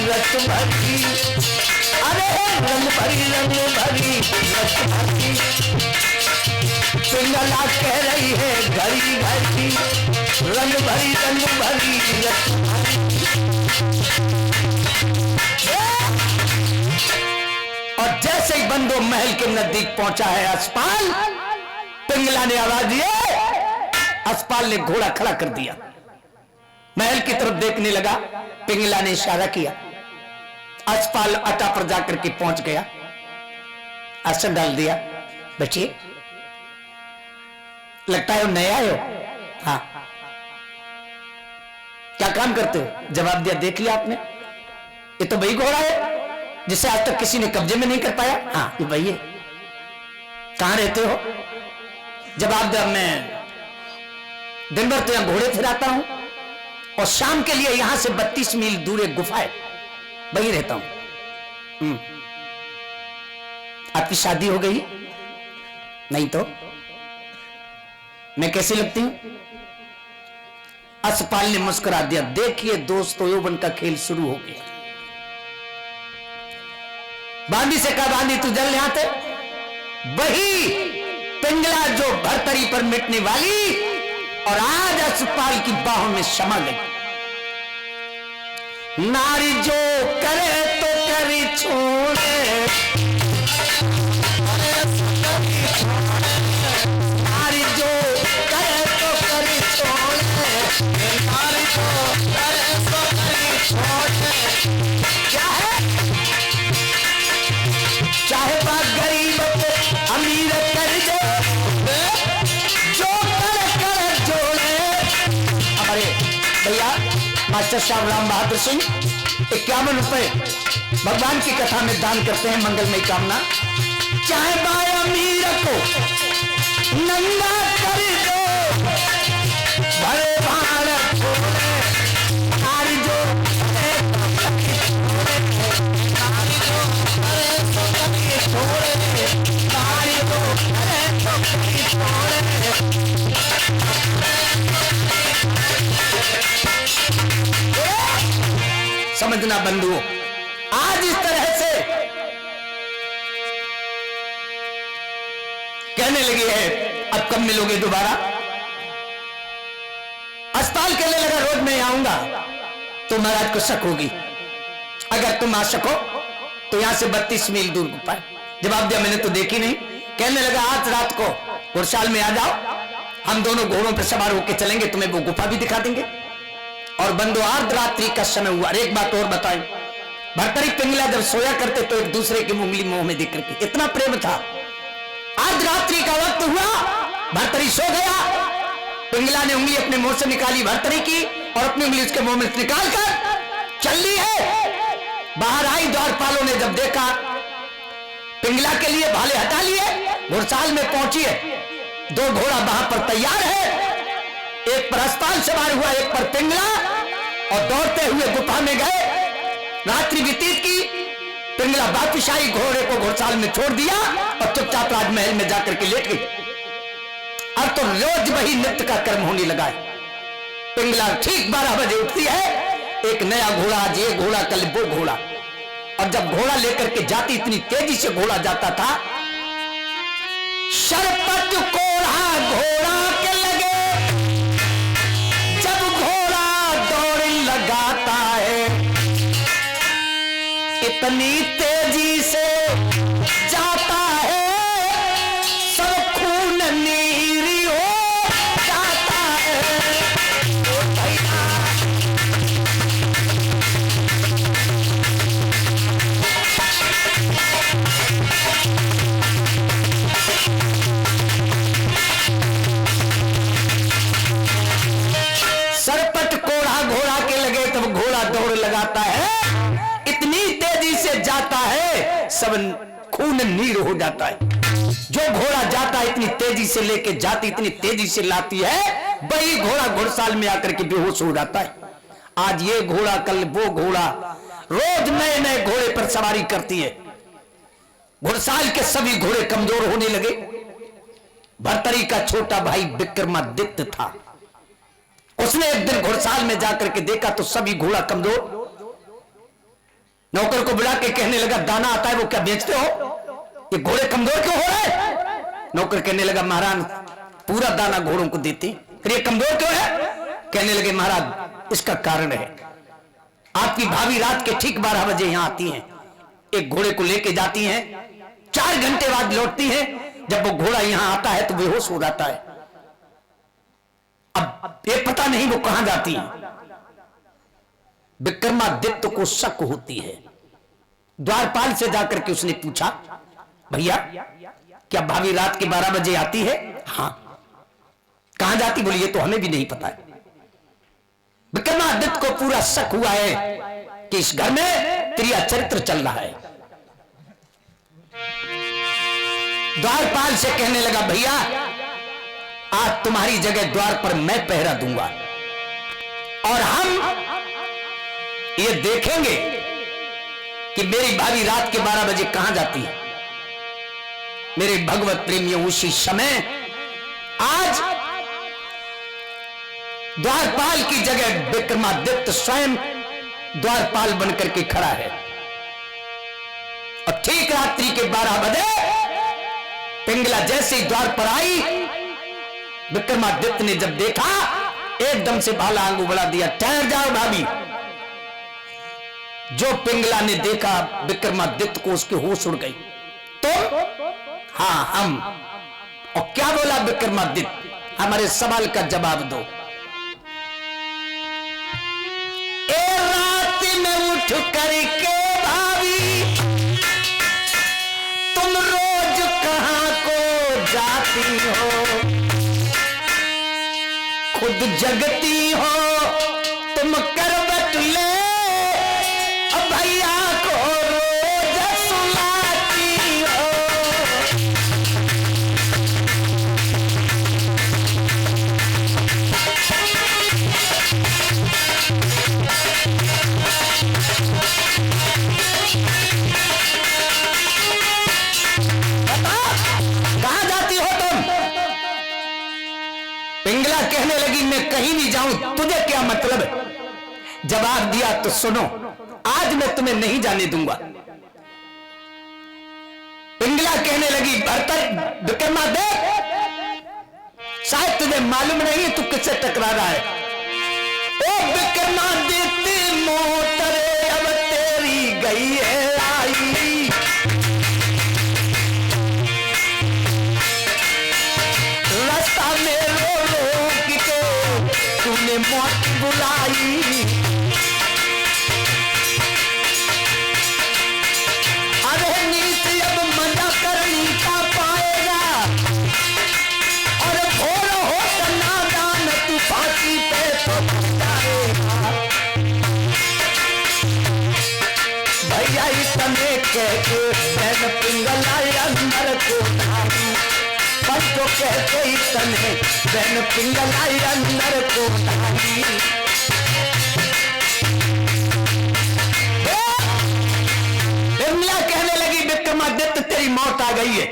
रस भरी, अरे रंग भरी रस भरी, पिंगला कह रही है घड़ी घड़ी, रंग भरी रस भरी। और जैसे ही बंदो महल के नजदीक पहुंचा है असपाल, पिंगला ने आवाज दी, असपाल ने घोड़ा खड़ा कर दिया, महल की तरफ देखने लगा। पिंगला ने इशारा किया, असपाल अटा पर जाकर के पहुंच गया, आसन डाल दिया। बच्चे लगता है वो नया हो, हाँ क्या काम करते हो? जवाब दिया, देख लिया आपने, ये तो वही घोड़ा है जिसे आज तक किसी ने कब्जे में नहीं कर पाया। हाँ ये वही है। कहां रहते हो? जवाब दिया, मैं दिन भर तो यहां घोड़े फिराता हूं, और शाम के लिए यहां से 32 मील दूर एक गुफा है, वहीं रहता हूं। आपकी शादी हो गई? नहीं तो मैं कैसी लगती हूं? असपाल ने मुस्कुरा दिया, देखिए दोस्तों, यौवन का खेल शुरू हो गया। बांदी से कहा, बांदी तू जल यहां थे, वही पिंगला जो भरतरी पर मिटने वाली, और आज असपाल की बाहों में समा गई। नारी जो करे तो करी छोड़े, नारी जो करे तो करी छोड़े, नारी जो करे तो करी छोड़े, चाहे बात गरीब को अमीर कर दे, जो कर जोड़े। हमारे भैया मास्टर श्याम राम बहादुर सिंह 51 रुपए भगवान की कथा में दान करते हैं, मंगलमय कामना। चाहे बाय अमीर को नंगा कर दो, भरे भाड़ छोड़े, नारी जो करे तो कभी छोड़े, नारी जो करे तो कभी छोड़े। समझना बंधुओं, आज इस तरह से कहने लगी है, अब कब मिलोगे दोबारा? अस्पताल कहने लगा, रोज मैं आऊंगा तो महाराज को शक होगी, अगर तुम आ सको तो यहां से 32 मील दूर गुफा है। जवाब दिया, मैंने तो देखी नहीं। कहने लगा, आज रात को घुड़साल में आ जाओ, हम दोनों घोड़ों पर सवार होकर चलेंगे, तुम्हें वो गुफा भी दिखा देंगे। और बंधु अर्धरात्रि का समय हुआ। एक बात और बताएं, भरतरी पिंगला जब सोया करते तो एक दूसरे की उंगली मुंह में दिख रही, इतना प्रेम था। अर्धरात्रि का वक्त हुआ, भरतरी सो गया, पिंगला ने उंगली अपने मुंह से निकाली भरतरी की, और अपनी उंगली उसके मुंह में निकालकर चल ली है। बाहर आई, द्वारपालों ने जब देखा, पिंगला के लिए भाले हटा लिए, घुड़साल में पहुंची है, 2 घोड़ा वहां पर तैयार है, एक पर अस्पताल सवार हुआ, एक पर पिंगला, और दौड़ते हुए गुफा में गए। रात्रि व्यतीत की, पिंगला वापिस आई, घोड़े को घुड़साल में छोड़ दिया और चुपचाप राजमहल में जाकर के लेट गई। अब तो रोज वही नित्य का कर्म होने लगा है। पिंगला ठीक 12 बजे उठती है, एक नया घोड़ा, आज ये घोड़ा, कल वो घोड़ा, और जब घोड़ा लेकर के जाती, इतनी तेजी से घोड़ा जाता था, शरपत कोढ़ा घोड़ा के लगे, जब घोड़ा दौड़ लगाता है, इतनी तेजी से जाता है, सब खून नीरी हो जाता है। जाता है, इतनी तेजी से जाता है सब खून नीर हो जाता है। जो घोड़ा जाता है इतनी तेजी से लेके जाती, इतनी तेजी से लाती है, वही घोड़ा घुड़साल में आकर के बेहोश हो जाता है। आज ये घोड़ा कल वो घोड़ा, रोज नए नए घोड़े पर सवारी करती है। घुड़साल के सभी घोड़े कमजोर होने लगे। भर्तरी का छोटा भाई विक्रमादित्य था, उसने एक दिन घुड़साल में जाकर के देखा तो सभी घोड़ा कमजोर। नौकर को बुला के कहने लगा, दाना आता है वो क्या बेचते हो, ये घोड़े कमजोर क्यों हो रहे? नौकर कहने लगा, महाराज पूरा दाना घोड़ों को देते, फिर ये कमजोर क्यों है? कहने लगे, महाराज इसका कारण है, आपकी भाभी रात के ठीक 12 बजे यहां आती हैं, एक घोड़े को लेके जाती हैं, 4 घंटे बाद लौटती हैं। जब वो घोड़ा यहां आता है तो बेहोश हो जाता है। अब ये पता नहीं वो कहां जाती है। विक्रमादित्य को शक होती है। द्वारपाल से जाकर के उसने पूछा, भैया क्या भाभी रात के 12 बजे आती है? हाँ। कहां जाती? बोली, ये तो हमें भी नहीं पता है। विक्रमादित्य को पूरा शक हुआ है कि इस घर में क्रिया चरित्र चल रहा है। द्वारपाल से कहने लगा, भैया आज तुम्हारी जगह द्वार पर मैं पहरा दूंगा और हम ये देखेंगे कि मेरी भाभी रात के 12 बजे कहां जाती है। मेरे भगवत प्रेमियों, उसी समय आज द्वारपाल की जगह विक्रमादित्य स्वयं द्वारपाल बनकर के खड़ा है। और ठीक रात्रि के 12 बजे पिंगला जैसे ही द्वार पर आई, विक्रमादित्य ने जब देखा एकदम से भाला आंगू बढ़ा दिया, ठहर जाओ भाभी। जो पिंगला ने देखा विक्रमादित्य को, उसके होश उड़ गई। तो हाँ हम। और क्या बोला विक्रमादित्य, हमारे सवाल का जवाब दो। ए रात में उठ करके भाभी तुम रोज कहां को जाती हो, खुद जगती हो तुम करवट ले, भैया को रोज सुलाती हो। कहां जाती हो तुम? पिंगला कहने लगी, मैं कहीं नहीं जाऊं, तुझे क्या मतलब है? जवाब दिया तो सुनो, आज मैं तुम्हें नहीं जाने दूंगा। पिंगला कहने लगी, भर्तर विक्रमादित्य शायद तुझे मालूम नहीं है तू किससे टकरा रहा है। ओ विक्रमादित्य मोटरे अब तेरी गई है आई, रास्ता में रो रो के तूने मौत बुलाई। भैया इतने कहते मैंने पिंगलाई अंदर को ढाली, बस तो कहते इतने मैंने पिंगलाई अंदर को ढाली। पिंगला कहने लगी, विक्रमादित्य तेरी मौत आ गई है,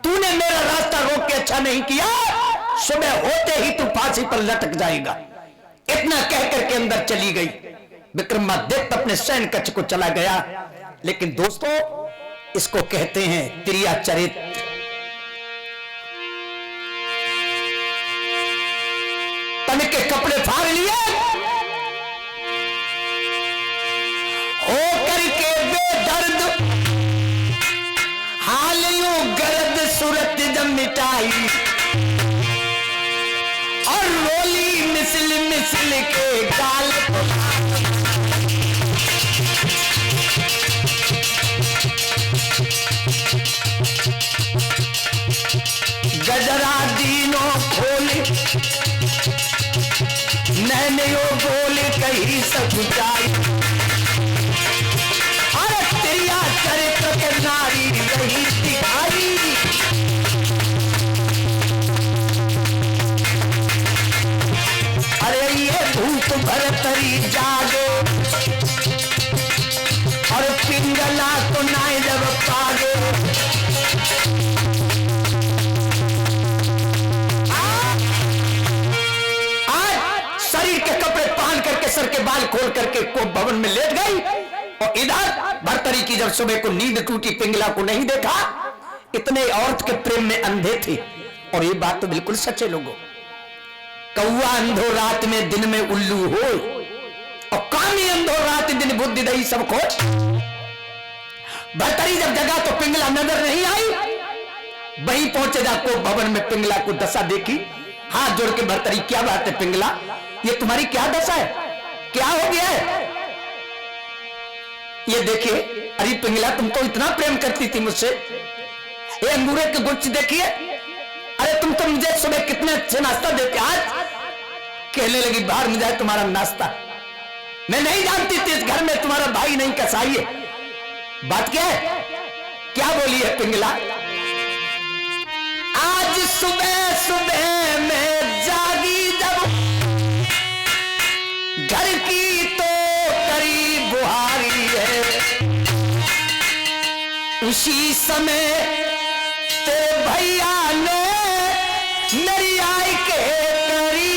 तूने मेरा रास्ता रोक के अच्छा नहीं किया, सुबह होते ही तू फांसी पर लटक जाएगा। इतना कहकर के अंदर चली गई। विक्रमादित्य अपने सैन्य कक्ष को चला गया। लेकिन दोस्तों, इसको कहते हैं क्रिया चरित्र। तन के कपड़े फाड़ लिए, होकर के बेदर्द हाल यूं गर्द सूरत जब मिटाई, और रोली मिसल मिसल के गाल गजरा दीनों खोले नैनो बोले कहीं सब जाए, नहीं दिखाई। अरे ये भूत भरतरी जागे और पिंगला को नाय जब पागे। आज शरीर के कपड़े पहन करके सर के बाल खोल करके को भवन में लेट गई और इधर भरतरी की जब सुबह को नींद टूटी, पिंगला को नहीं देखा। इतने औरत के प्रेम में अंधे थे। और ये बात तो बिल्कुल सच्चे लोगों, कौआ अंधो रात में दिन में उल्लू हो और कामी अंधो रात दिन बुद्धि दही सब खो। भरतरी जब जगा तो पिंगला नजर नहीं आई। वहीं पहुंचे जाको भवन में पिंगला को दशा देखी। हाथ जोड़ के भरतरी, क्या बात है पिंगला, ये तुम्हारी क्या दशा है, क्या हो गया है? ये देखिए, अरे पिंगला तुम तो इतना प्रेम करती थी मुझसे, ये अंगूरे के गुच्छ देखिए, अरे तुम तो मुझे सुबह कितने अच्छे नाश्ता देते। आज कहने लगी बाहर में जाए तुम्हारा नाश्ता, मैं नहीं जानती थी इस घर में तुम्हारा भाई नहीं कसाई है। बात क्या है, क्या बोली है पिंगला? आज सुबह सुबह में जागी जब घर की तो करी बुहारी है, उसी समय तेरे भैया ने मेरी आई के करी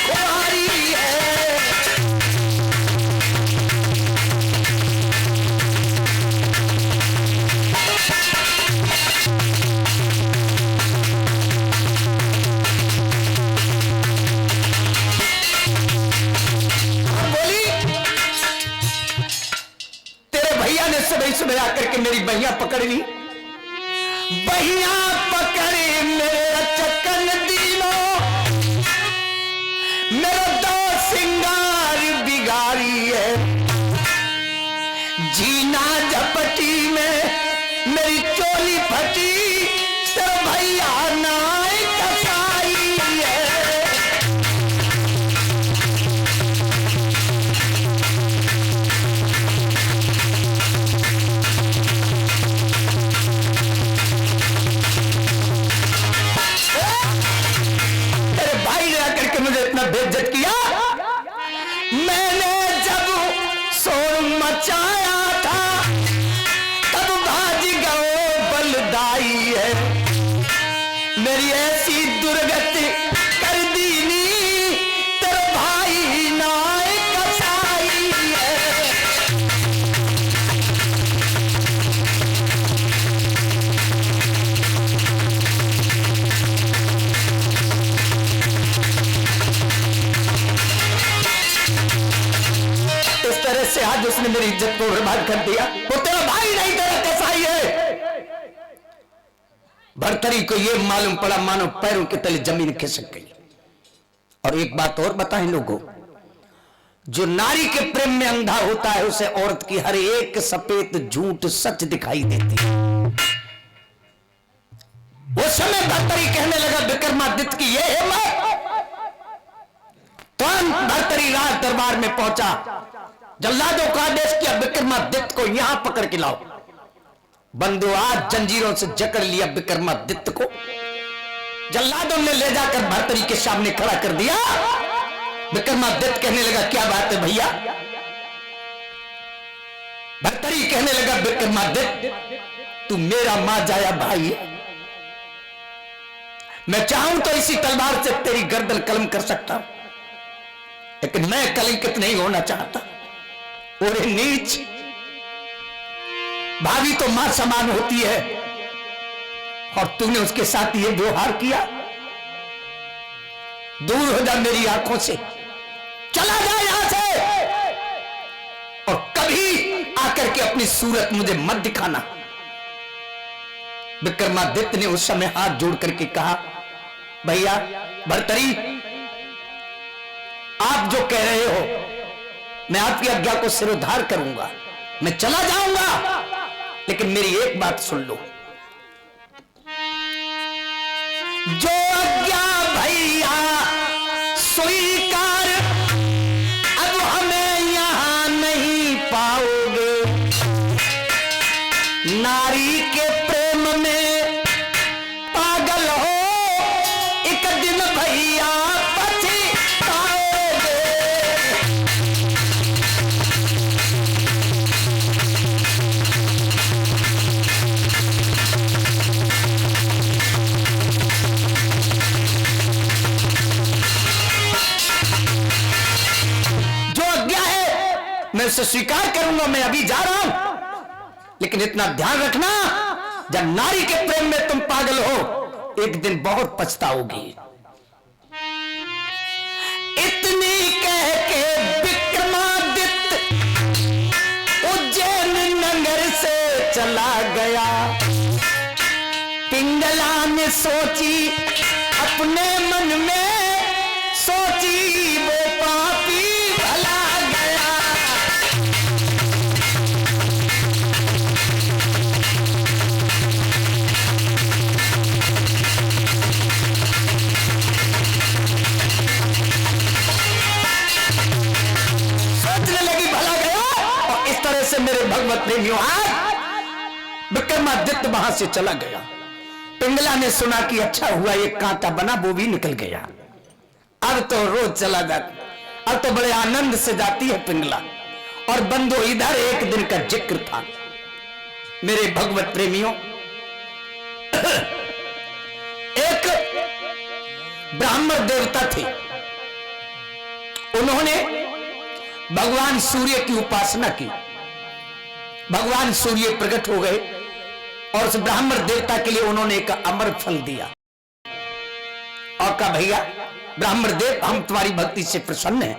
बुहारी है। सुबह आकर के मेरी बहिया पकड़ ली, बहिया पकड़े मेरे चक्कन दीनो, मेरा दो सिंगार बिगाड़ी है। जीना झपटी में मेरी चोली फटी, तो भैया नाय कसाई है। मुझे इतना बेइज्जत किया, मैंने जब शोर मचाया था तब भाज गए बलदाई है। मेरी ऐसी दुर्गति कर दीनी, तेरे भाई नाय कसाई है। से आज उसने मेरी इज्जत को बर्बाद कर दिया, वो तेरा भाई नहीं तेरा कसाई है। भरतरी को यह मालूम पड़ा मानो पैरों के तले जमीन खिसक गई। और एक बात और बताएं लोगों, जो नारी के प्रेम में अंधा होता है उसे औरत की हर एक सफेद झूठ सच दिखाई देती है। वो समय भरतरी कहने लगा विक्रमादित्य की यह हिम्मत। तुरंत भरतरी राज दरबार में पहुंचा, जल्लादों का आदेश किया विक्रमादित्य को यहां पकड़ के लाओ। बंधु आज जंजीरों से जकड़ लिया विक्रमादित्य को, जल्लादों ने ले जाकर भरतरी के सामने खड़ा कर दिया। विक्रमादित्य कहने लगा क्या बात है भैया? भरतरी कहने लगा विक्रमादित्य तू मेरा मां जाया भाई है, मैं चाहूं तो इसी तलवार से तेरी गर्दन कलम कर सकता हूं, लेकिन मैं कलंकित नहीं होना चाहता। और नीच, भाभी तो मां समान होती है और तूने उसके साथ ये व्यवहार किया। दूर हो जा मेरी आंखों से, चला जा यहां से, और कभी आकर के अपनी सूरत मुझे मत दिखाना। विक्रमादित्य ने उस समय हाथ जोड़ करके कहा भैया भरतरी, आप जो कह रहे हो मैं आपकी आज्ञा को सिरोधार करूंगा, मैं चला जाऊंगा, लेकिन मेरी एक बात सुन लो। जो आज्ञा भैया स्वीकार, अब हमें यहां नहीं पाओगे। नारी के मैं उसे स्वीकार करूंगा, मैं अभी जा रहा हूं, लेकिन इतना ध्यान रखना, जब नारी के प्रेम में तुम पागल हो, एक दिन बहुत पछताओगी। इतनी कह के विक्रमादित्य उज्जैन नगर से चला गया। पिंगला ने सोची अपने मन में, सोची वो पापी भला गया। सोचने लगी भला गया, और इस तरह से मेरे भगवत प्रेमियों आज विक्रमादित्य वहां से चला गया। पिंगला ने सुना कि अच्छा हुआ एक कांटा बना, वो भी निकल गया। अब तो रोज चला जाता, अब तो बड़े आनंद से जाती है पिंगला। और बंधु इधर एक दिन का जिक्र था मेरे भगवत प्रेमियों। एक ब्राह्मण देवता थे, उन्होंने भगवान सूर्य की उपासना की। भगवान सूर्य प्रकट हो गए और उस ब्राह्मण देवता के लिए उन्होंने एक अमर फल दिया और कहा भैया ब्राह्मण देव, हम तुम्हारी भक्ति से प्रसन्न हैं,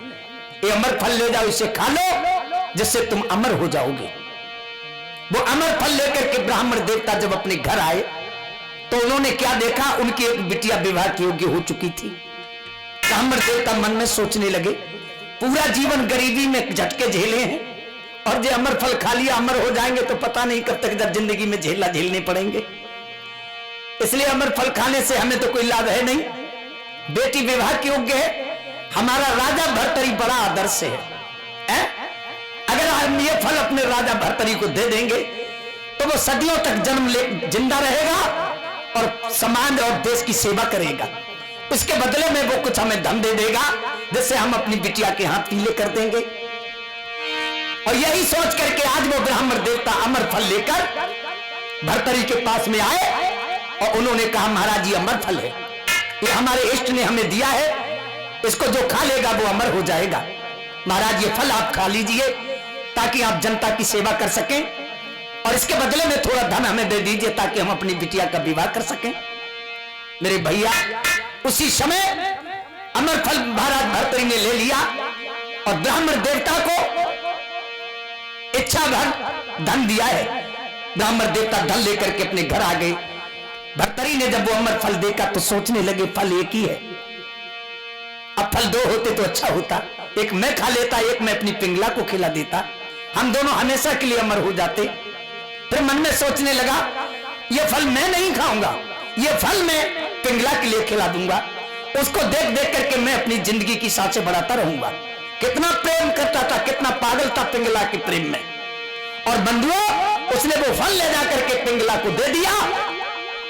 ये अमर फल ले जाओ, इसे खा लो, जिससे तुम अमर हो जाओगे। वो अमर फल लेकर के ब्राह्मण देवता जब अपने घर आए तो उन्होंने क्या देखा, उनकी एक बिटिया विवाह की योग्य हो चुकी थी। ब्राह्मण देवता मन में सोचने लगे, पूरा जीवन गरीबी में झटके झेले हैं, और जो अमर फल खा लिया अमर हो जाएंगे तो पता नहीं कब तक जब जिंदगी में झेलने पड़ेंगे, इसलिए अमर फल खाने से हमें तो कोई लाभ है नहीं। बेटी विवाह की योग्य है, हमारा राजा भर्तरी बड़ा आदर्श है, अगर हम ये फल अपने राजा भर्तरी को दे देंगे तो वो सदियों तक जन्म ले जिंदा रहेगा और समाज और देश की सेवा करेगा। उसके बदले में वो कुछ हमें धन दे देगा, जिससे हम अपनी बिटिया के हाथ पीले कर देंगे। और यही सोच करके आज वो ब्राह्मण देवता अमर फल लेकर भर्तरी के पास में आए और उन्होंने कहा महाराज ये अमर फल है, ये हमारे इष्ट ने हमें दिया है, इसको जो खा लेगा वो अमर हो जाएगा। महाराज ये फल आप खा लीजिए ताकि आप जनता की सेवा कर सकें, और इसके बदले में थोड़ा धन हमें दे दीजिए ताकि हम अपनी बिटिया का विवाह कर सकें। मेरे भैया उसी समय अमर फल महाराज भर्तरी ने ले लिया और ब्राह्मण देवता को इच्छा भर धन दिया है। ब्राह्मण देवता धन लेकर के अपने घर आ गए। भर्तरी ने जब वो अमर फल देखा तो सोचने लगे फल एक ही है, अब फल दो होते तो अच्छा होता, एक मैं खा लेता, एक मैं अपनी पिंगला को खिला देता, हम दोनों हमेशा के लिए अमर हो जाते। फिर मन में सोचने लगा ये फल मैं नहीं खाऊंगा, ये फल मैं पिंगला के लिए खिला दूंगा, उसको देख देख करके मैं अपनी जिंदगी की सांसें बढ़ाता रहूंगा। कितना प्रेम करता था, कितना पागल था पिंगला के प्रेम में। और बंधुओं उसने वो फल ले जाकर के पिंगला को दे दिया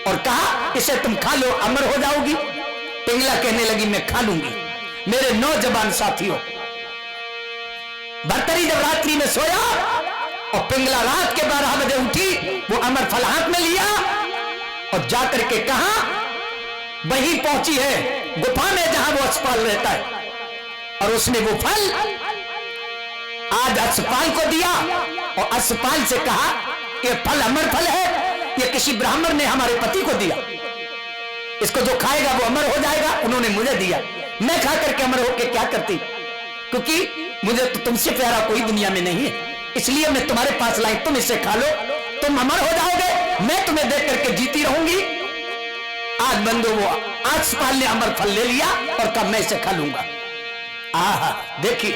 और कहा इसे तुम खा लो, अमर हो जाओगी। पिंगला कहने लगी मैं खा लूंगी। मेरे नौजवान साथियों, भर्तरी जब रात्रि में सोया और पिंगला रात के 12 बजे उठी, वो अमर फल हाथ में लिया और जाकर के कहा वहीं पहुंची है गुफा में जहां वो अस्पताल रहता है, और उसने वो फल आज अस्पताल को दिया और अस्पताल से कहा कि फल अमर फल है, ये किसी ब्राह्मण ने हमारे पति को दिया, इसको जो खाएगा वो अमर हो जाएगा, उन्होंने मुझे दिया, मैं खा करके अमर होकर क्या करती, क्योंकि मुझे तो तुमसे प्यारा कोई दुनिया में नहीं है, इसलिए मैं तुम्हारे पास लाई, तुम इसे खा लो, तुम अमर हो जाओगे, मैं तुम्हें देख करके जीती रहूंगी। आज बंधु वो अस्पताल ने अमर फल ले लिया और कहा मैं इसे खा लूंगा। आहा देखिए,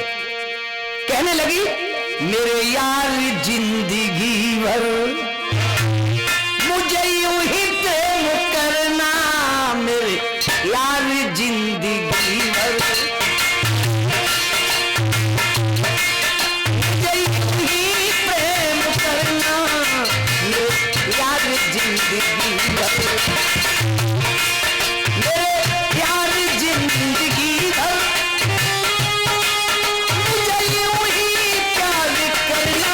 कहने लगी मेरे यार जिंदगी भर मुझे यूं ही प्रेम करना, मेरे यार जिंदगी भर मुझे यूं ही प्रेम करना, मेरे यार जिंदगी भर, मेरे यार जिंदगी भर मुझे यूं ही प्यार करना,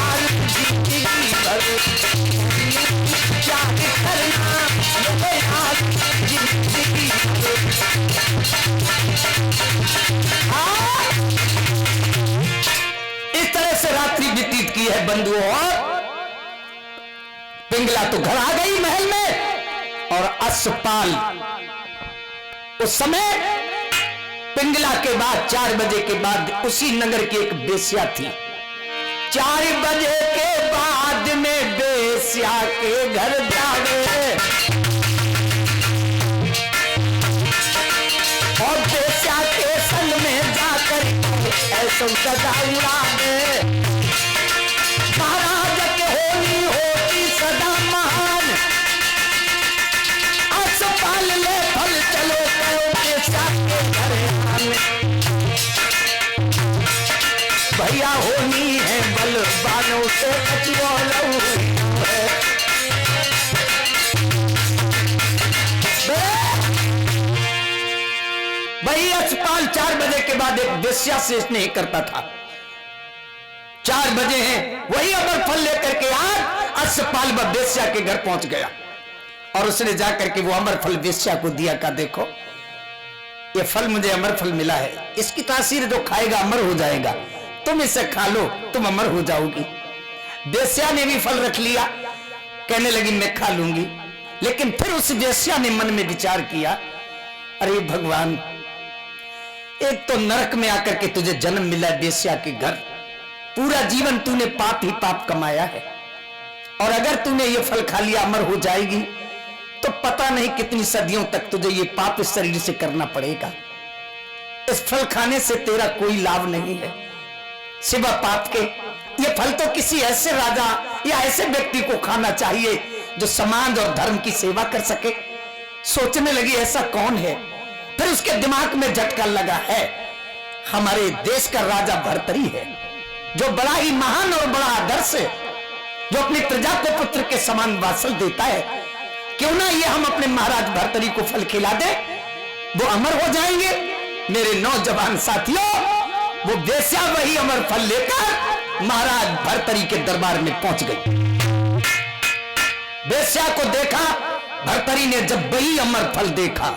यार जिंदगी भर याद करना, ये यार जिंदगी भर। इस तरह से रात्रि व्यतीत की है बंधुओं। और पिंगला तो घर आ गई महल में, और असपाल उस समय पिंगला के बाद 4 बजे के बाद उसी नगर की एक बेश्या थी। 4 बजे के बाद में बेश्या के घर जावे, और बेश्या के संग में जाकर ऐसा सजा उड़ावे। महाराज के होनी होती सदा महान, असपाल ले फल चलो करो बेश्या के घर आने। भैया होनी है बलवानों से कचवालू है। वही असपाल 4 बजे के बाद एक बेश्या से स्नेह करता था। 4 बजे हैं, वही अमर फल लेकर के आज असपाल व बेश्या के घर पहुंच गया, और उसने जाकर के वो अमर फल बेश्या को दिया। का देखो ये फल मुझे अमर फल मिला है, इसकी तासीर जो खाएगा अमर हो जाएगा, तुम इसे खा लो तुम अमर हो जाओगी। बेश्या ने भी फल रख लिया, कहने लगी मैं खा लूंगी। लेकिन फिर उस बेश्या ने मन में विचार किया, अरे भगवान, एक तो नरक में आकर के तुझे जन्म मिला है बेश्या के घर, पूरा जीवन तूने पाप ही पाप कमाया है, और अगर तूने ये फल खा लिया अमर हो जाएगी, तो पता नहीं कितनी सदियों तक तुझे ये पाप इस शरीर से करना पड़ेगा। इस फल खाने से तेरा कोई लाभ नहीं है सिवा पाप के। ये फल तो किसी ऐसे राजा या ऐसे व्यक्ति को खाना चाहिए जो समाज और धर्म की सेवा कर सके। सोचने लगी ऐसा कौन है। फिर उसके दिमाग में झटका लगा है, हमारे देश का राजा भर्तरी है, जो बड़ा ही महान और बड़ा आदर्श है, जो अपनी प्रजा को पुत्र के समान वात्सल देता है। क्यों ना ये हम अपने महाराज भर्तरी को फल खिला दे, वो अमर हो जाएंगे। मेरे नौजवान साथियों, वो बेश्या वही अमर फल लेकर महाराज भर्तरी के दरबार में पहुंच गई। बेश्या को देखा, भर्तरी ने जब वही अमर फल देखा,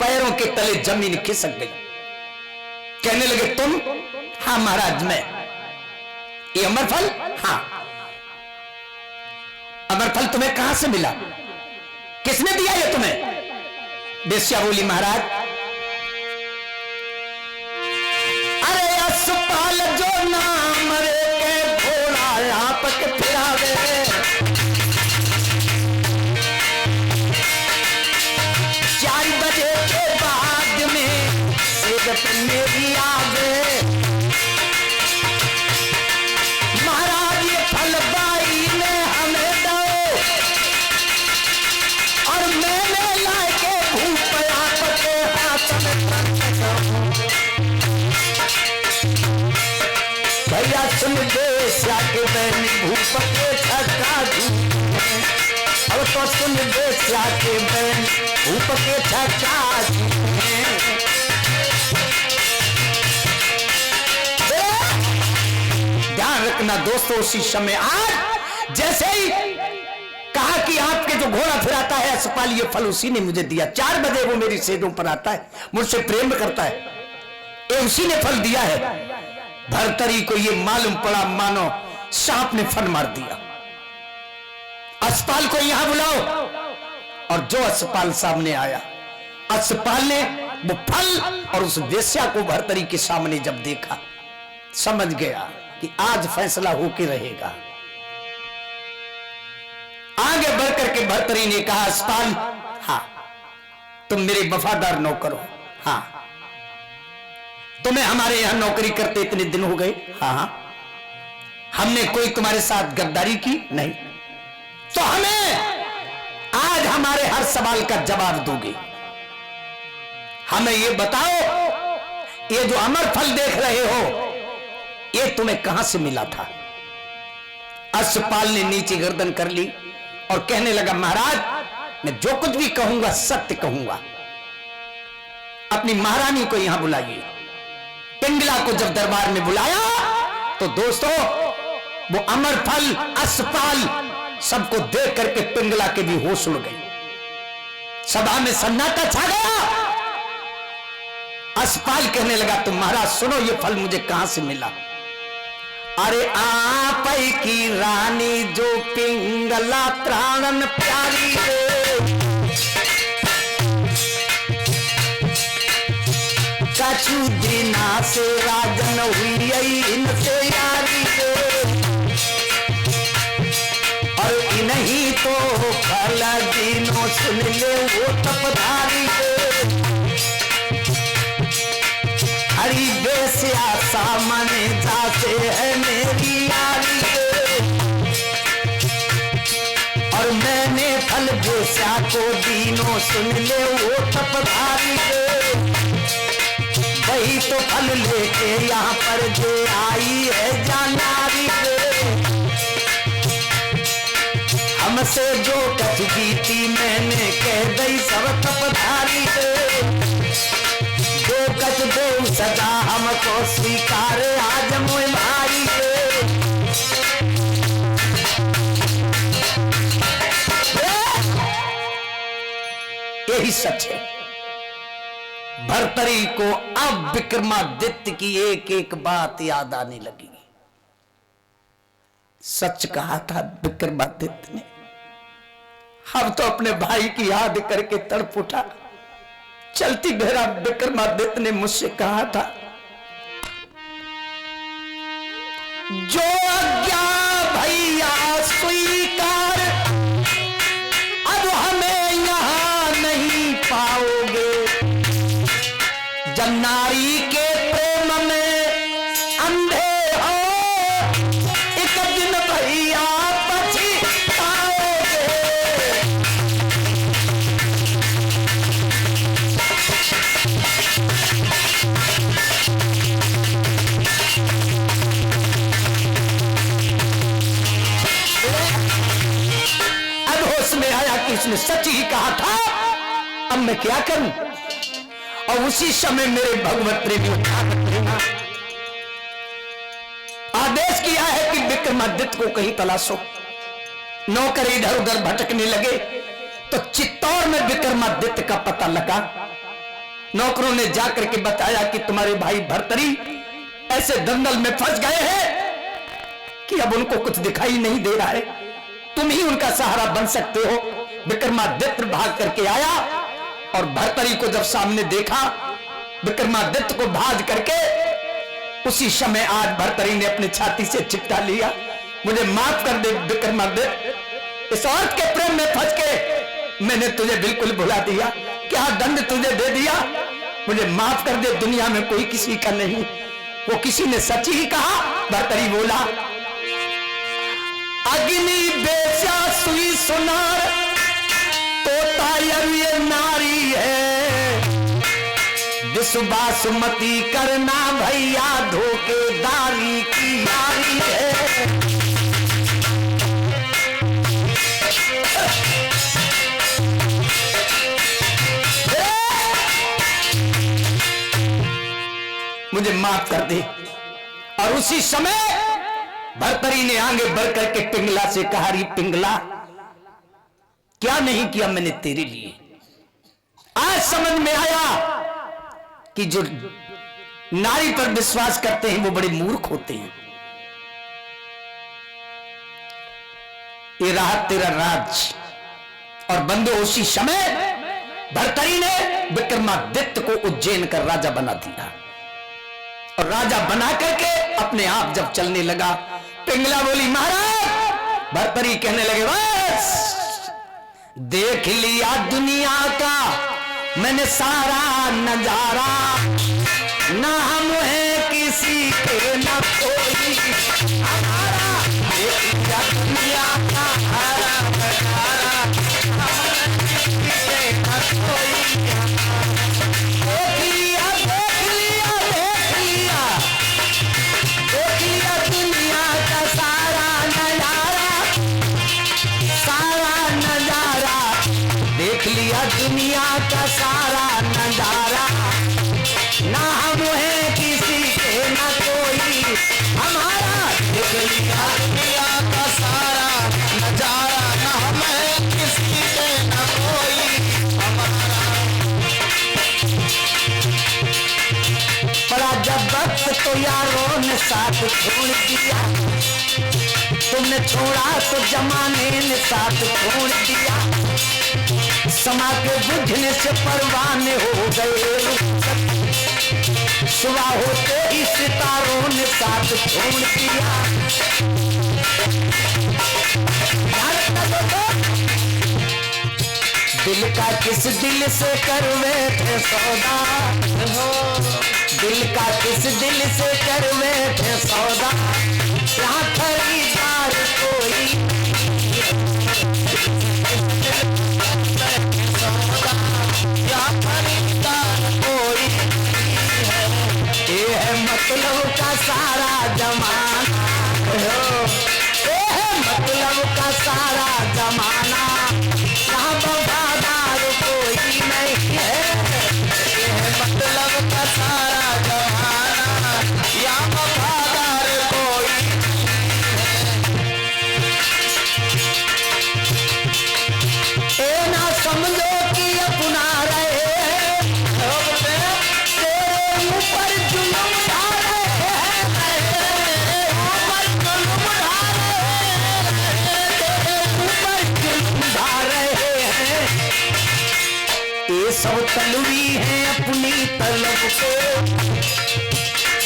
पैरों के तले जमीन खिसक गई। कहने लगे तुम? हाँ महाराज मैं। ये अमर फल? हाँ। अमर फल तुम्हें कहां से मिला, किसने दिया ये तुम्हें? बेश्या बोली महाराज, अरे असपाल जो नाम रे के घोड़ा आप के फिरावे, 4 बजे के बाद में सेवक मेरी आवे। महाराज ये फल बाई ने हमें दो, और मैंने लाके भूप आपके हाथ में। भैया सुन बेश्या के बहन भूप के छक्का झूमे, और तो सुन बेश्या के बहन भूप के छक्का झूमे। ध्यान रखना दोस्तों, उसी समय आज जैसे ही कहा कि आपके जो घोड़ा फिराता है असपाल, ये फल उसी ने मुझे दिया। 4 बजे वो मेरी सेजों पर आता है, मुझसे प्रेम करता है, ये उसी ने फल दिया है। भर्तरी को ये मालूम पड़ा मानो सांप ने फन मार दिया। असपाल को यहां बुलाओ। और जो असपाल सामने आया, असपाल ने वो फल और उस वेश्या को भर्तरी के सामने जब देखा, समझ गया कि आज फैसला होके रहेगा। आगे बढ़कर के भर्तरी ने कहा, असपाल हाँ तुम मेरे वफादार नौकर हो। हाँ। तुम्हें हमारे यहां नौकरी करते इतने दिन हो गए। हाँ। हमने कोई तुम्हारे साथ गद्दारी की नहीं, तो हमें आज हमारे हर सवाल का जवाब दोगे। हमें ये बताओ, ये जो अमर फल देख रहे हो, ये तुम्हें कहां से मिला था? असपाल ने नीचे गर्दन कर ली और कहने लगा, महाराज मैं जो कुछ भी कहूंगा सत्य कहूंगा। अपनी महारानी को यहां बुलाइए। पिंगला को जब दरबार में बुलाया तो दोस्तों वो अमरफल असफल सबको देख करके पिंगला के भी होश उड़ गई। सभा में सन्नाटा छा गया। असफल कहने लगा, तुम महाराज सुनो, ये फल मुझे कहां से मिला? अरे आप की रानी जो पिंगला प्राणन प्यारी कछु दिना से राजन हुई इनसे यारी और इन्हीं तो फल दिनों सुन ले वो तपधारी हरी बेस्या सामने जाते है मेरी यारी और मैंने फल बेस्या को दिनों सुन ले वो तपधारी वही तो फल लेके यहाँ पर जो आई है जानारी हमसे जो कच बीती मैंने कह गई सब तपधारी जो कच दो सदा हमको स्वीकार आज मोए भाई यही सच है। भर्तरी को अब विक्रमादित्य की एक एक बात याद आने लगी। सच कहा था विक्रमादित्य ने, अब तो अपने भाई की याद करके तड़प उठा। चलती बेरा विक्रमादित्य ने मुझसे कहा था, जो आज्ञा भैया स्वीकार अब हमें यहां नहीं पाओगे। जब नारी के प्रेम में अंधे हो एक दिन भैया पछताओगे। अब होश में आया कि उसने सच ही कहा था, अब मैं क्या करूं? और उसी समय मेरे भगवत प्रेमी आदेश किया है कि विक्रमादित्य को कहीं तलाशो। नौकर इधर उधर भटकने लगे तो चित्तौड़ में विक्रमादित्य का पता लगा। नौकरों ने जाकर के बताया कि तुम्हारे भाई भर्तरी ऐसे दंगल में फंस गए हैं कि अब उनको कुछ दिखाई नहीं दे रहा है, तुम ही उनका सहारा बन सकते हो। विक्रमादित्य भाग करके आया और भर्तरी को जब सामने देखा, विक्रमादित्य को भाज करके उसी समय आज भर्तरी ने अपनी छाती से चिपटा लिया, मुझे माफ कर दे विक्रमादित्य, इस औरत के प्रेम में फंस के मैंने तुझे बिल्कुल भुला दिया, क्या दंड तुझे दे दिया, मुझे माफ कर दे, दुनिया में कोई किसी का नहीं। वो किसी ने सच ही कहा। भर्तरी बोला, अग्नि बेचा सुई सुनार तोता ये नारी है, विश्वासमती करना भैया धोखेदारी की यारी है। मुझे माफ कर दे। और उसी समय भर्तरी ने आगे बढ़ करके पिंगला से कहा, री पिंगला, क्या नहीं किया मैंने तेरे लिए। आज समझ में आया कि जो नारी पर विश्वास करते हैं वो बड़े मूर्ख होते हैं। ये रहा तेरा राज। और बंदो उसी समय भर्तरी ने विक्रमादित्य को उज्जैन का राजा बना दिया। और राजा बना करके अपने आप जब चलने लगा, पिंगला बोली, महाराज। भर्तरी कहने लगे, बस देख लिया दुनिया का मैंने सारा नजारा, ना हम है किसी के ना कोई हमारा। देख लिया दुनिया का सारा नजारा, हम किसी के ना कोई हमारा। देख लिया देख लिया देख लिया देख लिया दुनिया का सारा नजारा, सारा नजारा देख लिया दुनिया का सारा नजारा, ना हम है किसी के ना कोई हमारा। देख लिया तो यारों ने साथ छोड़ दिया, तुमने छोड़ा तो जमाने ने साथ छोड़ दिया। समा के बुझने से परवाने हो गए, सुबह होते ही सितारों ने साथ छोड़ दिया। दिल का किस दिल से करवे थे सौदा, दिल का किस दिल से करवे थे सौदा, यहाँ खरीदार कोई सौदा, यहाँ खरीदार कोई है। ये है मतलब का सारा जमाना, ये है मतलब का सारा जमाना, यहाँ वफादार कोई नहीं है। ये है मतलब का सारा जमाना, यहाँ वफादार कोई नहीं है। ए ना समझो कि अपना रहे, तेरे ऊपर जुल्म ढा रहे हैं, ऊपर जुल्म ढा रहे हैं। ये सब तलवी है अपनी तलब को,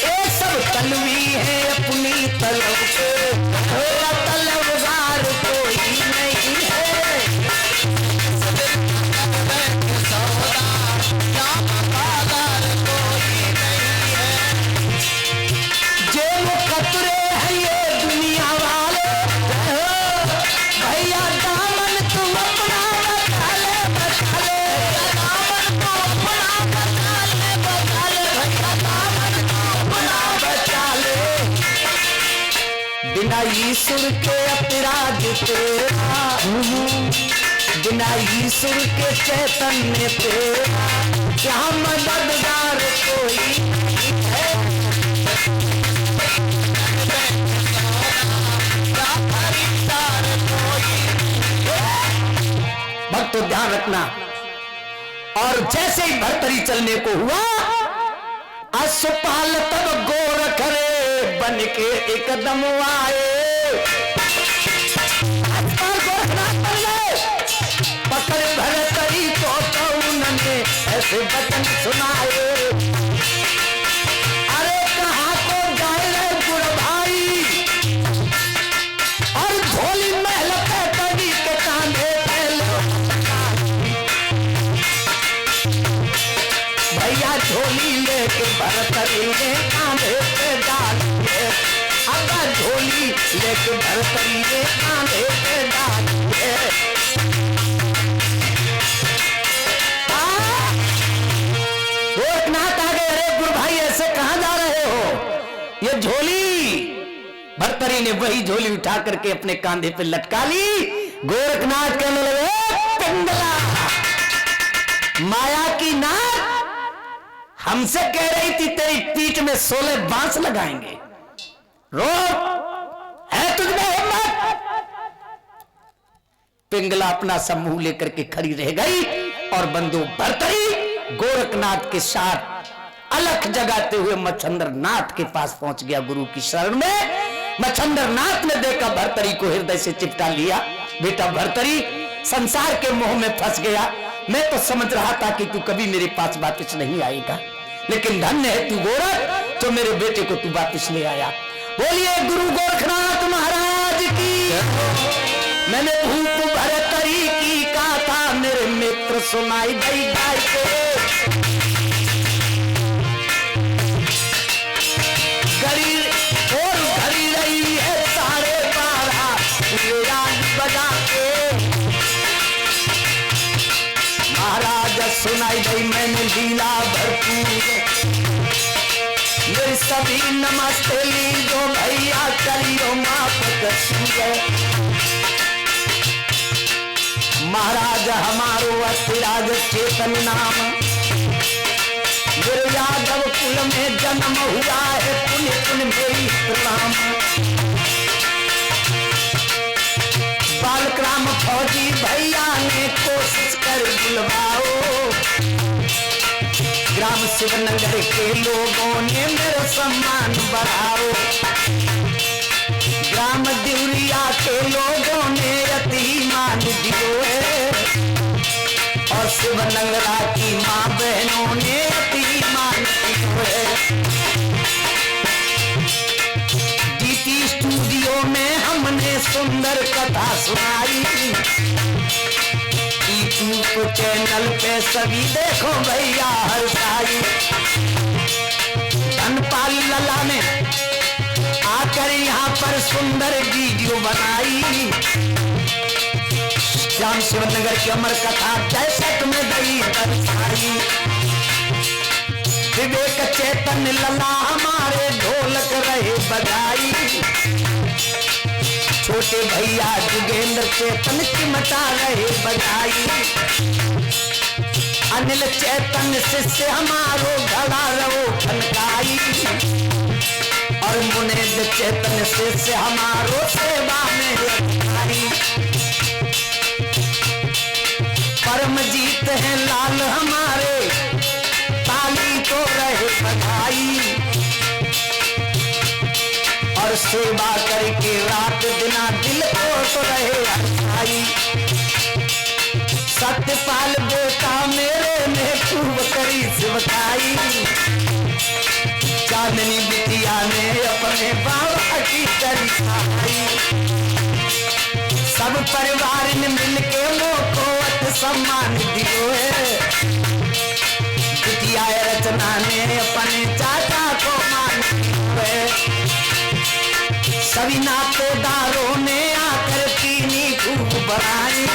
ये सब तलवी है अपनी तलब को, तलबगार कोई नहीं है। जे मुकतरे हैं ये दुनिया वाले, भैया दामन तुम अपना बचा ले, बचा ले, दामन को अपना बचा ले, बचा ले, भैया दामन को अपना बचा ले। बिना ईश्वर के अपराध तेरा, बिना ईश्वर के चैतन्य तेरा, यहाँ मददगार कोई है। भक्तों ध्यान रखना। और जैसे ही भरतरी चलने को हुआ, अश्वपाल तब गोरख रे बन के एकदम आए। गोरखनाथ बन गए, पकड़ भरतरी को तो उन्होंने ऐसे वचन सुनाए। अरे कहाँ को जाए रे गुड़ भाई, और झोली महल पे कभी के कांधे पे लो, भैया झोली लेके भरतरी ने कांधे पे डालिए, अब झोली लेके भरतरी ने कांधे पे डालिए। गोरखनाथ आ गए, अरे गुरु भाई ऐसे कहां जा रहे हो, ये झोली। भरतरी ने वही झोली उठा करके अपने कांधे पे लटका ली। गोरखनाथ कहने लगे, पिंगला माया की नाथ, हमसे कह रही थी तेरी पीठ में 16 बांस लगाएंगे, रोक, है तुझमें हिम्मत। पिंगला अपना समूह लेकर के खड़ी रह गई और बंधु भरतरी गोरखनाथ के साथ अलख जगाते हुए मच्छंद्र नाथ के पास पहुंच गया, गुरु की शरण में। मच्छंद्र नाथ ने देखा भरतरी को, हृदय से चिपटा लिया। बेटा भरतरी, संसार के मोह में फंस गया, मैं तो समझ रहा था कि तू कभी मेरे पास वापस नहीं आएगा, लेकिन धन्य है तू गोरख, तो मेरे बेटे को तू वापस ले आया। बोलिए गुरु गोरखनाथ महाराज की। मैंने भूप भरतरी की कहा था, मेरे मित्र सुनाई गई गाय को। घड़ी और घड़ी रही है 12:30 बजा के, महाराज सुनाई गई मैंने लीला भरपूर, मेरी सभी नमस्ते लीजो भैया, करियो माफ कसूर। महाराज हमारो अस्थिराज चेतन नाम, मेरे यादव कुल में जन्म हुआ है, पुण्य पुण्य मेरी प्रणाम। बालक्राम फौजी भैया ने कोशिश कर बुलवाओ, श्याम शिवनगर के लोगों ने मेरा सम्मान बढ़ाओ, ग्राम देवरिया के लोगों ने अति मान दियो है, और शिवनगरा की माँ बहनों ने अति मान दियो है। डीटी स्टूडियो में हमने सुंदर कथा सुनाई, यूट्यूब चैनल पे सभी देखो भैया हर साई। धनपाल लला ने आकर यहाँ पर सुंदर वीडियो बनाई, श्याम शिवनगर की अमर कथा कैसेट में गई दर्शाई। विवेक चेतन लला हमारे ढोलक रहे बजाई, छोटे भैया जुगेंद्र चेतन चिमटा रहे बजाई। अनिल चेतन शिष्य हमारो घड़ा रहो खनकाई, और मुनेद चेतन शिष्य हमारो सेवा में रखाई। परमजीत है लाल हमारे ताली तो रहे बधाई, और सेवा करके रात दिना दिल को तो रहे हंसाई। सत्यपाल बेटा मेरे ने खूब करी सेवकाई, चांदनी बिटिया ने अपने बाबा की करी सहाई। सब परिवार ने मिलके मोको सम्मान दियो है, बिटिया रचना ने अपने चाचा को मान दियो है। सभी नातेदारों ने आकर पीनी खूब बढ़ाई,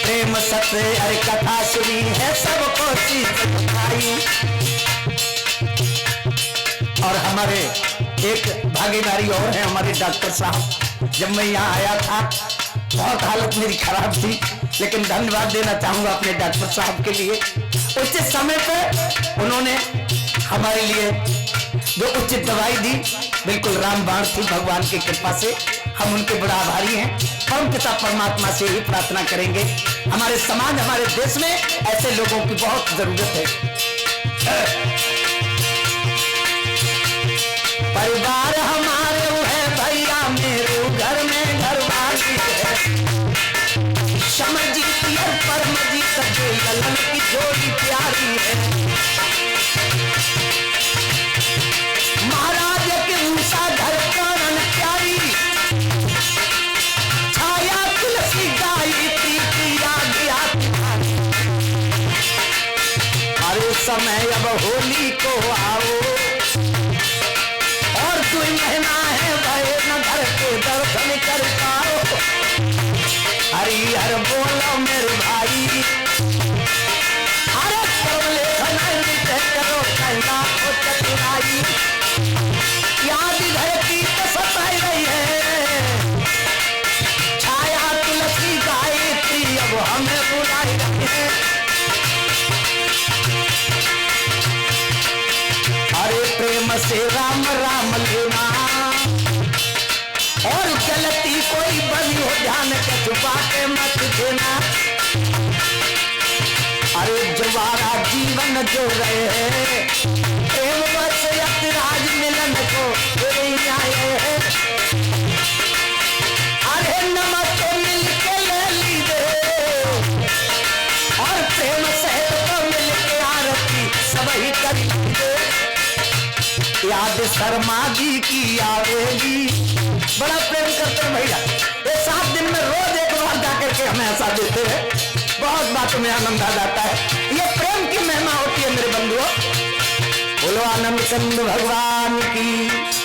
प्रेम सत्य हर कथा सुनी है सबको सीख बताई। और हमारे एक भागीदारी और है हमारे डॉक्टर साहब, जब मैं यहाँ आया था बहुत हालत मेरी खराब थी, लेकिन धन्यवाद देना चाहूंगा अपने डॉक्टर साहब के लिए। उचित समय पर उन्होंने हमारे लिए जो उचित दवाई दी, बिल्कुल रामबाण थी, भगवान की कृपा से हम उनके बड़ा आभारी हैं। परम पिता परमात्मा से ही प्रार्थना करेंगे, हमारे समाज हमारे देश में ऐसे लोगों की बहुत जरूरत है। परिवार हमारे वो है भैया मेरे घर में घरवाली है, समझी और परमजीत के ललन की जोड़ी प्यारी है। महाराज के ऊषा घर कानन प्यारी, छाया तुलसी गायत्री की याद याद। अरे समय अब होली को आओ, और 2 महीना है भय न घर के दर्शन कर पाओ। हरिहर बोलो मेरे भाई, अरे करोले खनाई करो कहना को चतुराई। याद घर की तो सताई रही है, छाया तुलसी गायत्री अब हमें बुलाई रही है। अरे प्रेम से राम राम लेना, और गलती कोई बनी हो ध्यान के छुपा के मत देना। अरे जवारा जीवन जो रहे हैं, प्रेम बस यतिराज मिलन को आए हैं। अरे नमस्ते मिल के ले लीजिए, और प्रेम सहित को मिल के आरती सब ही कर लीजिए। याद शर्मा जी की आवेगी, बड़ा प्रेम करते हैं भैया, ये 7 दिन में रोज एक बार जाकर के हमें ऐसा देते हैं, बहुत बातों में आनंद आ जाता है। ये प्रेम की महिमा होती है मेरे बंधुओं। बोलो आनंद कंद भगवान की।